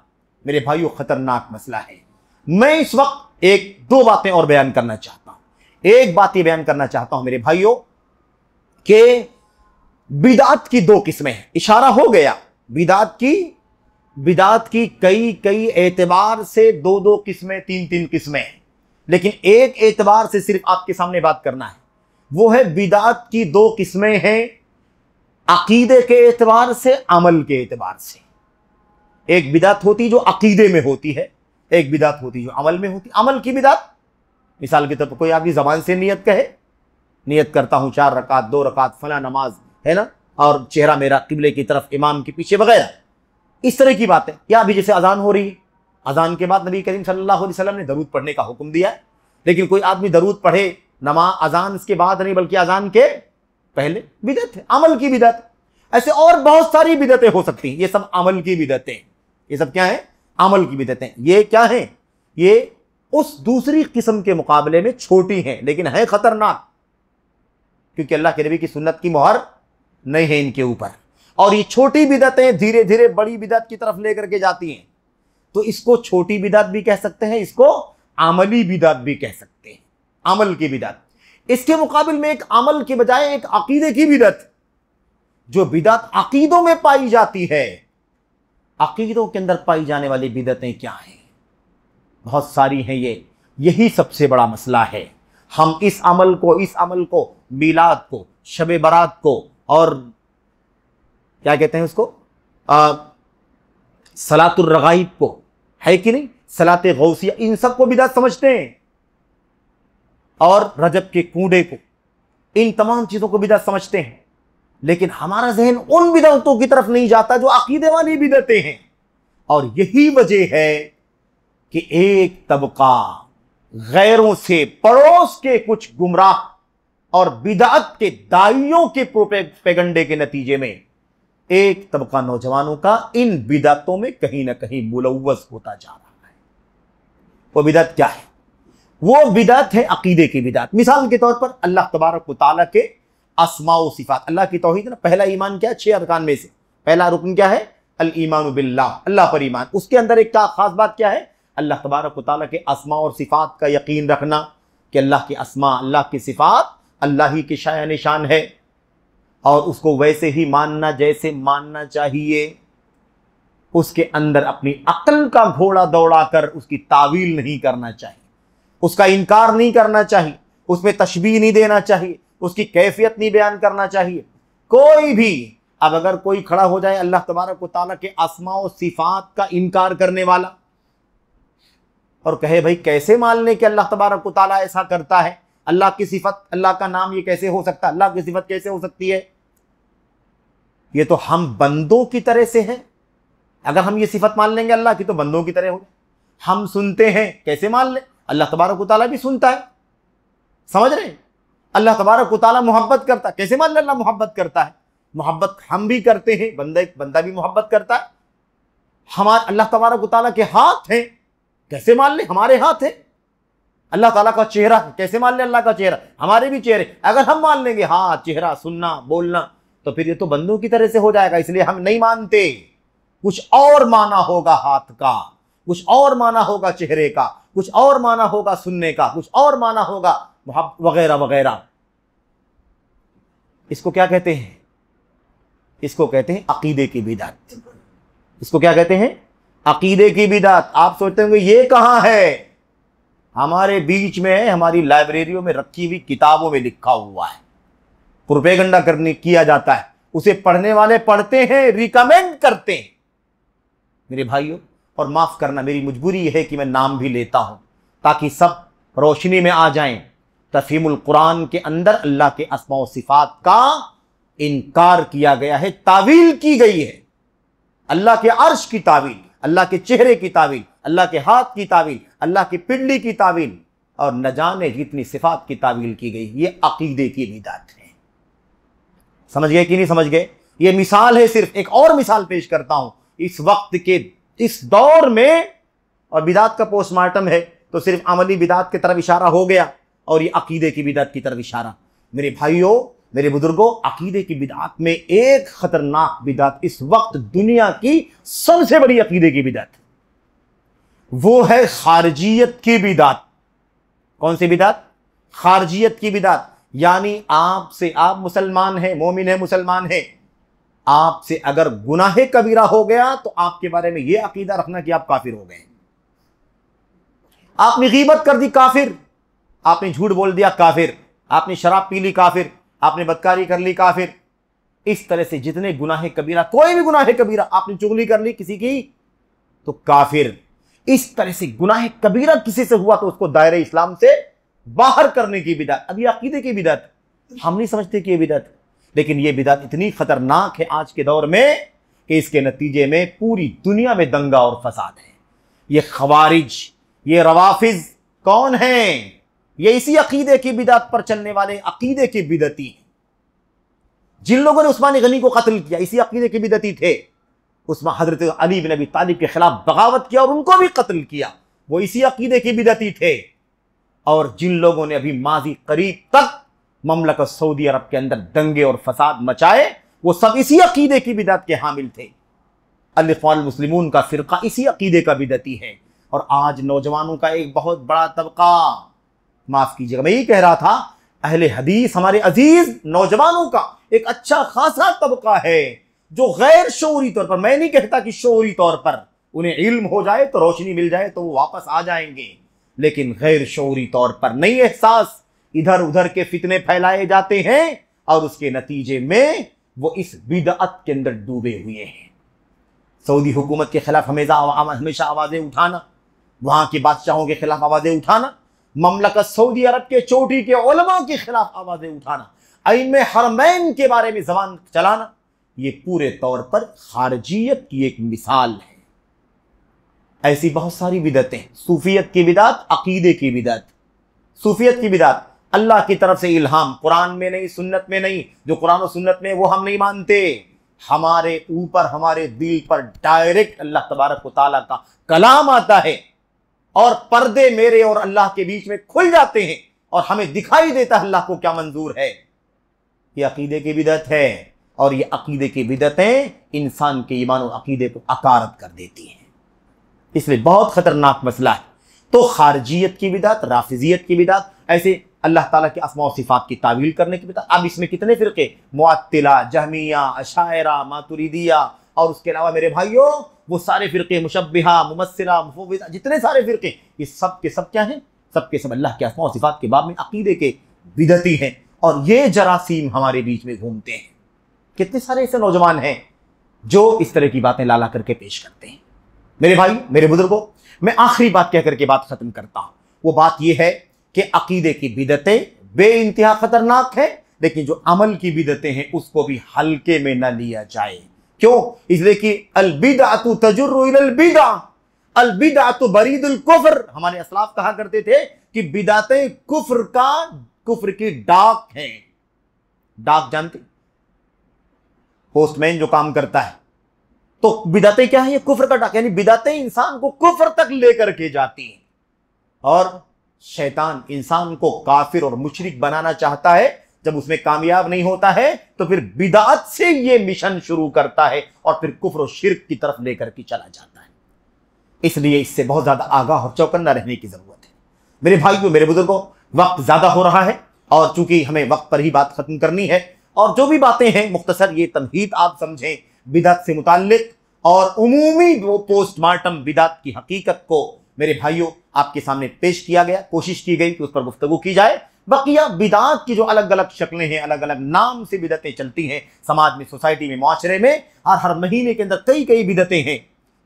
मेरे भाइयों, खतरनाक मसला है। मैं इस वक्त एक दो बातें और बयान करना चाहता हूं। एक बात यह बयान करना चाहता हूं मेरे भाइयों कि बिदअत की दो किस्में हैं। इशारा हो गया बिदअत की कई एतबार से दो दो किस्में, तीन किस्में हैं, लेकिन एक एतबार से सिर्फ आपके सामने बात करना है। वो है बिदअत की दो किस्में हैं, अकीदे के एतबार से, अमल के एतबार से। एक बिदअत होती जो अकीदे में होती है, एक बिदअत होती जो अमल में होती। अमल की बिदअत, मिसाल के तौर पर कोई आदमी जबान से नियत कहे, नियत करता हूं 4 रकात 2 रकात फला नमाज है ना, और चेहरा मेरा किबले की तरफ, इमाम के पीछे वगैरह, इस तरह की बातें। या अभी जैसे अजान हो रही है, अजान के बाद नबी करीम सल्लल्लाहु अलैहि वसल्लम ने दरूद पढ़ने का हुक्म दिया है, लेकिन कोई आदमी दरूद पढ़े अजान के बाद नहीं बल्कि अजान के पहले, बिदअत है, अमल की बिदअत। ऐसे और बहुत सारी बिदअतें हो सकती हैं। ये सब अमल की बिदअतें, ये सब क्या है? अमल की बिदअतें। ये क्या है? ये उस दूसरी किस्म के मुकाबले में छोटी हैं लेकिन है खतरनाक, क्योंकि अल्लाह के नबी की सुन्नत की मोहर नहीं है इनके ऊपर। और ये छोटी बिदअतें धीरे धीरे बड़ी बिदअत की तरफ लेकर के जाती हैं। तो इसको छोटी बिदअत भी कह सकते हैं, इसको अमली बिदअत भी कह सकते हैं, अमल की बिदअत। इसके मुकाबिल में एक अमल के बजाय एक अकीदे की बिदअत, जो बिदअत अकीदों में पाई जाती है, अकीदों के अंदर पाई जाने वाली बिदअतें क्या हैं? बहुत सारी हैं। यही सबसे बड़ा मसला है। हम इस अमल को मिलाद को, शब बारात को, और क्या कहते हैं उसको, सलातुर रगाइब को, है कि नहीं, सलाते गौसिया, इन सब को बिदअत समझते हैं। और रजब के कूड़े को, इन तमाम चीजों को बिदअत समझते हैं। लेकिन हमारा जहन उन बिदअतों की तरफ नहीं जाता जो अकीदे वाली बिदअतें हैं। और यही वजह है कि एक तबका गैरों से, पड़ोस के कुछ गुमराह और बिदअत के दाइयों के प्रोपेगंडे के नतीजे में एक तबका नौजवानों का इन बिदअतों में कहीं ना कहीं मुलव्वस होता जा रहा है। वो बिदअत क्या है? वो बिदअत है अकीदे की बिदअत। मिसाल के तौर पर अल्लाह तबारक व तआला के अस्मा व सिफात, अल्लाह की तौहीद ना, पहला ईमान क्या है? 6 अरकान में से पहला रुकन क्या है? अल ईमान बिल्लाह, अल्लाह पर ईमान। उसके अंदर एक खास बात क्या है? अल्लाह तबारक व तआला के अस्मा और सिफात का यकीन रखना कि अल्लाह के अस्मा, अल्लाह की सिफात अल्लाह ही की शान निशान है, और उसको वैसे ही मानना जैसे मानना चाहिए। उसके अंदर अपनी अक्ल का घोड़ा दौड़ाकर उसकी तावील नहीं करना चाहिए, उसका इनकार नहीं करना चाहिए, उसमें तशबीह नहीं देना चाहिए, उसकी कैफियत नहीं बयान करना चाहिए। कोई भी, अब अगर कोई खड़ा हो जाए अल्लाह तबारक व तआला के अस्मा और सिफात का इनकार करने वाला और कहे भाई कैसे मान ले कि अल्लाह तबारक व तआला ऐसा करता है, अल्लाह की सिफत, अल्लाह का नाम ये कैसे हो सकता है, अल्लाह की सिफत कैसे हो सकती है? ये तो हम बंदों की तरह से है। अगर हम ये सिफत मान लेंगे अल्लाह की तो बंदों की तरह हो। हम सुनते हैं, कैसे मान ले? अल्लाह तबारक व तआला भी सुनता है, समझ रहे हैं? अल्लाह तबारक व तआला मोहब्बत करता है, कैसे मान ले अल्लाह मोहब्बत करता है? मोहब्बत हम भी करते हैं, बंदा भी मोहब्बत करता है। हमारे अल्लाह तबारक व तआला के हाथ हैं, कैसे मान ले? हमारे हाथ हैं। अल्लाह ताला का चेहरा, कैसे मान ले अल्लाह का चेहरा? हमारे भी चेहरे। अगर हम मान लेंगे हाथ, चेहरा, सुनना, बोलना, तो फिर ये तो बंदों की तरह से हो जाएगा। इसलिए हम नहीं मानते। कुछ और माना होगा हाथ का, कुछ और माना होगा चेहरे का, कुछ और माना होगा सुनने का, कुछ और माना होगा वगैरह वगैरह। इसको क्या कहते हैं? इसको कहते हैं अकीदे की बिदअत। इसको क्या कहते हैं? अकीदे की बिदअत। आप सोचते होंगे ये कहां है? हमारे बीच में है, हमारी लाइब्रेरियों में रखी हुई किताबों में लिखा हुआ है। प्रोपेगेंडा किया जाता है, उसे पढ़ने वाले पढ़ते हैं, रिकमेंड करते हैं। मेरे भाइयों, और माफ करना, मेरी मजबूरी है कि मैं नाम भी लेता हूं ताकि सब रोशनी में आ जाएं। तफहीमुल कुरान के अंदर अल्लाह के अस्मा व सिफात का इनकार किया गया है, तावील की गई है। अल्लाह के अर्श की तावील, अल्लाह के चेहरे की तावील, अल्लाह के हाथ की तावील, अल्लाह की पिंडली की तावील, और न जाने जितनी सिफात की तावील की गई। ये अकीदे की बिदअत है। समझ गए कि नहीं समझ गए? ये मिसाल है, सिर्फ एक और मिसाल पेश करता हूं। इस वक्त के इस दौर में, और बिदअत का पोस्टमार्टम है तो सिर्फ अमली बिदअत की तरफ इशारा हो गया, और ये अकीदे की बिदअत की तरफ इशारा। मेरे भाइयों, मेरे बुजुर्गों, अकीदे की बिदअत में एक खतरनाक बिदअत, इस वक्त दुनिया की सबसे बड़ी अकीदे की बिदअत, वो है खारजियत की बिदअत। कौन सी बिदअत? खारजियत की बिदअत। यानी आपसे, आप मुसलमान हैं, मोमिन है, मुसलमान है, आपसे अगर गुनाह कबीरा हो गया तो आपके बारे में यह अकीदा रखना कि आप काफिर हो गए। आपने गीबत कर दी, काफिर। आपने झूठ बोल दिया, काफिर। आपने शराब पी ली, काफिर। आपने बदकारी कर ली, काफिर। इस तरह से जितने गुनाह कबीरा, कोई भी गुनाह कबीरा, आपने चुगली कर ली किसी की तो काफिर। इस तरह से गुनाह कबीरा किसी से हुआ तो उसको दायरे इस्लाम से बाहर करने की बिदअत। अब ये अकीदे की बिदअत, हम नहीं समझते कि ये बिदअत, लेकिन ये बिदअत इतनी खतरनाक है आज के दौर में कि इसके नतीजे में पूरी दुनिया में दंगा और फसाद है। ये खवारिज, ये रवाफिज कौन हैं? ये इसी अकीदे की बिदअत पर चलने वाले अकीदे के बिदअती हैं। जिन लोगों ने उस्मान गनी को कत्ल किया, इसी अकीदे के बिदअती थे। उस्मान, हजरत अली बिन अबी तालिब के खिलाफ बगावत किया और उनको भी कत्ल किया, वो इसी अकीदे के बिदअती थे। और जिन लोगों ने अभी माजी करीब तक ममलकत सऊदी अरब के अंदर दंगे और फसाद मचाए, वो सब इसी अकीदे की बिदअत के हामिल थे। अल इख्वान अल मुस्लिमून का फिरका इसी अकीदे का बिदअती है। और आज नौजवानों का एक बहुत बड़ा तबका, माफ कीजिएगा, मैं यही कह रहा था, अहले हदीस, हमारे अजीज नौजवानों का एक अच्छा खासा तबका है जो गैर शऊरी तौर पर, मैं नहीं कहता कि शऊरी तौर पर उन्हें इल्म हो जाए तो रोशनी मिल जाए तो वो वापस आ जाएंगे, लेकिन गैर शऊरी तौर पर नहीं एहसास, इधर उधर के फितने फैलाए जाते हैं और उसके नतीजे में वो इस बिदअत के अंदर डूबे हुए हैं। सऊदी हुकूमत के खिलाफ हमेशा आवाजें उठाना, वहां के बादशाहों के खिलाफ आवाजें उठाना, ममलकत सऊदी अरब के चोटी के उलमा के खिलाफ आवाजें उठाना, आइम्मे हरमैन के बारे में जबान चलाना, ये पूरे तौर पर खारजियत की एक मिसाल है। ऐसी बहुत सारी बिदअतें, सूफियत की बिदअत, अकीदे की बिदअत। सूफियत की बिदअत अल्लाह की तरफ से इल्हाम, कुरान में नहीं, सुन्नत में नहीं, जो कुरान और सुन्नत में वो हम नहीं मानते। हमारे ऊपर, हमारे दिल पर डायरेक्ट अल्लाह तबारक व तआला का कलाम आता है और पर्दे मेरे और अल्लाह के बीच में खुल जाते हैं और हमें दिखाई देता है अल्लाह को क्या मंजूर है। ये अकीदे की बिदअत है और ये अकीदे की बिदअतें इंसान के ईमान और अकीदे को अकारत कर देती हैं, इसलिए बहुत खतरनाक मसला है। तो खारजियत की बिदअत, राफिजियत की बिदअत, ऐसे अल्लाह ताला के अस्मा और सिफात की तावील करने की बिदअत। अब इसमें कितने फिरके, मुअत्तिला, जहमिया, अशायरा, मातुरिदिया और उसके अलावा मेरे भाइयों वो सारे फिरके, मुशब्बिहा, मुमस्सिला, मुफव्विदा, जितने सारे फिरके, ये सब के सब क्या हैं? सब के सब अल्लाह के अस्मा और सिफात के बाब में अकीदे के बिदअती हैं और ये जरासीम हमारे बीच में घूमते हैं। कितने सारे ऐसे नौजवान हैं जो इस तरह की बातें लाला करके पेश करते हैं। मेरे भाई, मेरे बुजुर्गों, मैं आखिरी बात कह करके बात खत्म करता हूं। वो बात यह है कि अकीदे की बिदअतें बेइंतहा खतरनाक है, लेकिन जो अमल की बिदअतें हैं उसको भी हल्के में न लिया जाए। क्यों? इसलिए कि अल बिदअतु तजुर्रु इलल बिदअ, अल बिदअतु बरीदुल कुफ्र। हमारे असलाफ कहा करते थे कि बिदअतें कुफ्र की डाक है। डाक जानते? पोस्टमैन जो काम करता है, तो बिदअतें क्या है? ये कुफ्र का डाक, यानी बिदअतें इंसान को कुफ्र तक लेकर के जाती हैं और शैतान इंसान को काफिर और मुशरिक बनाना चाहता है। जब उसमें कामयाब नहीं होता है तो फिर बिदअत से ये मिशन शुरू करता है और फिर कुफ्र और शिर्क की तरफ लेकर के चला जाता है। इसलिए इससे बहुत ज्यादा आगाह और चौकन्ना रहने की जरूरत है। मेरे भाइयों, मेरे बुजुर्गों, वक्त ज्यादा हो रहा है और चूंकि हमें वक्त पर ही बात खत्म करनी है और जो भी बातें हैं मुख्तसर ये तमहीद आप समझें बिदअत से मुताल्लिक और उमूमी वो पोस्टमार्टम बिदअत की हकीकत को मेरे भाइयों आपके सामने पेश किया गया, कोशिश की गई कि उस पर गुफ्तगू की जाए। बकिया बिदअत की जो अलग अलग शक्लें हैं, अलग अलग नाम से बिदअतें चलती हैं समाज में, सोसाइटी में, मुआशरे में, और हर महीने के अंदर कई कई बिदअतें हैं।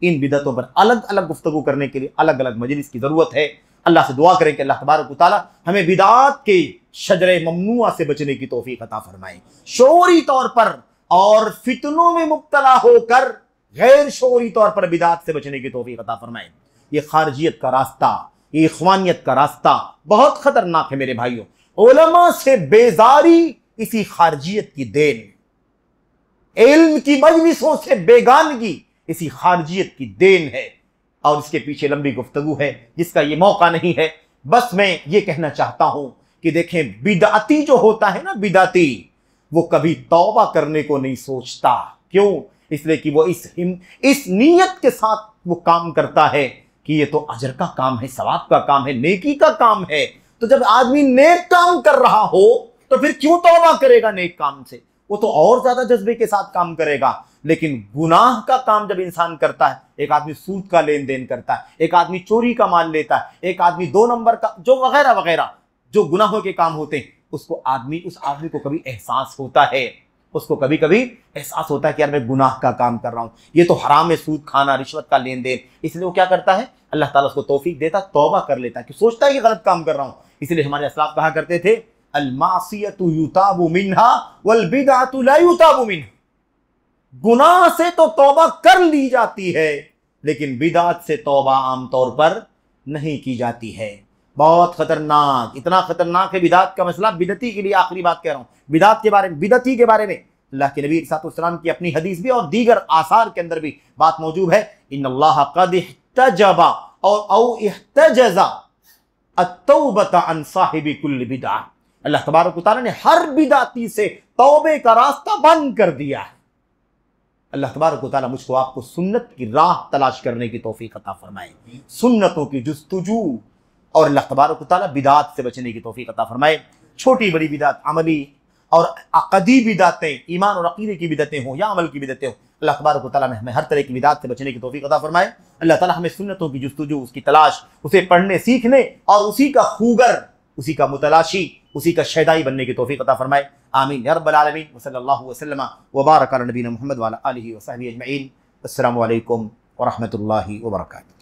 इन बिदअतों पर अलग अलग गुफ्तगू करने के लिए अलग अलग मजलिस की जरूरत है। अल्लाह से दुआ करें कि अल्लाह तबारक व तआला हमें बिदअत के शजरे ममनुआ से बचने की तौफीक अता फरमाए, शऊरी तौर पर और फितनों में मुब्तला होकर गैर शऊरी तौर पर बिदअत से बचने की तौफीक अता फरमाए। ये खारजियत का रास्ता, ये इख्वानियत का रास्ता बहुत खतरनाक है मेरे भाइयों। उलमा से बेजारी इसी खारजियत की देन, इल्म की मजलिसों से बेगानगी इसी खारजियत की देन है और इसके पीछे लंबी गुफ्तगू है जिसका ये मौका नहीं है। बस मैं ये कहना चाहता हूं कि देखें, बिदअती जो होता है ना, बिदअती, वो कभी तौबा करने को नहीं सोचता। क्यों? इसलिए कि वो इस नीयत के साथ वो काम करता है कि ये तो अजर का काम है, सवाब का काम है, नेकी का काम है। तो जब आदमी नेक काम कर रहा हो तो फिर क्यों तौबा करेगा नेक काम से? वो तो और ज्यादा जज्बे के साथ काम करेगा। लेकिन गुनाह का काम जब इंसान करता है, एक आदमी सूद का लेन देन करता है, एक आदमी चोरी का माल लेता है, एक आदमी 2 नंबर का जो वगैरह वगैरह जो गुनाहों के काम होते हैं, उस आदमी को कभी एहसास होता है, उसको कभी कभी एहसास होता है कि यार मैं गुनाह का काम कर रहा हूं, ये तो हराम है, सूद खाना, रिश्वत का लेन देन। इसलिए वो क्या करता है, अल्लाह ताला उसको तौफीक देता, तौबा कर लेता है कि सोचता है कि गलत काम कर रहा हूं। इसलिए हमारे असलाफ कहा करते थे, अल मासियतु युताबु मिन्हा वल बिदअतु ला युताबु मिन्हा। गुनाह से तो तौबा कर ली जाती है लेकिन बिदअत से तौबा आमतौर पर नहीं की जाती है। बहुत खतरनाक, इतना खतरनाक है बिदअत का मसला। बिदअती के लिए आखिरी बात कह रहा हूं, बिदअत के बारे में, बिदअती के बारे में अल्लाह के नबी सल्लल्लाहु की अपनी हदीस भी और दीगर आसार के अंदर भी बात मौजूद है। इन्नल्लाह क़द इह्तजबा और इह्तजज़ा अत-तौबत अन साहिबि कुल्ल बिदअह। अल्लाह तबारक व तआला ने हर बिदअती से तौबे का रास्ता बंद कर दिया है। अल्लाह तबारक व तआला मुझको आपको सुन्नत की राह तलाश करने की तौफीक अता फरमाए, सुन्नतों की जुस्तजू, और अल्लाह तबारक व तआला बिदअत से बचने की तौफीक अता फरमाए। छोटी बड़ी बिदअत, अमली और अक़दी बिदातें, ईमान और अक़ीदे की बिदतें हों या अमल की बिदतें हों, अल्लाह तबारक व तआला हमें हर तरह की बिदात से बचने की तौफ़ीक़ अता फ़रमाए। अल्लाह ताला हमें सुन्नतों की जुस्तजू, उसकी तलाश, उसे पढ़ने सीखने और उसी का खूगर, उसी का मुतलाशी, उसी का शैदाई बनने की तौफ़ीक़ अता फ़रमाए। आमीन या रब्बल आलमीन। व सल्लल्लाहु वसल्लम व बारक अला नबीना मुहम्मद व अला आलिहि व सहबिहि अजमईन। अस्सलामु अलैकुम व रहमतुल्लाहि व बरकातुहू।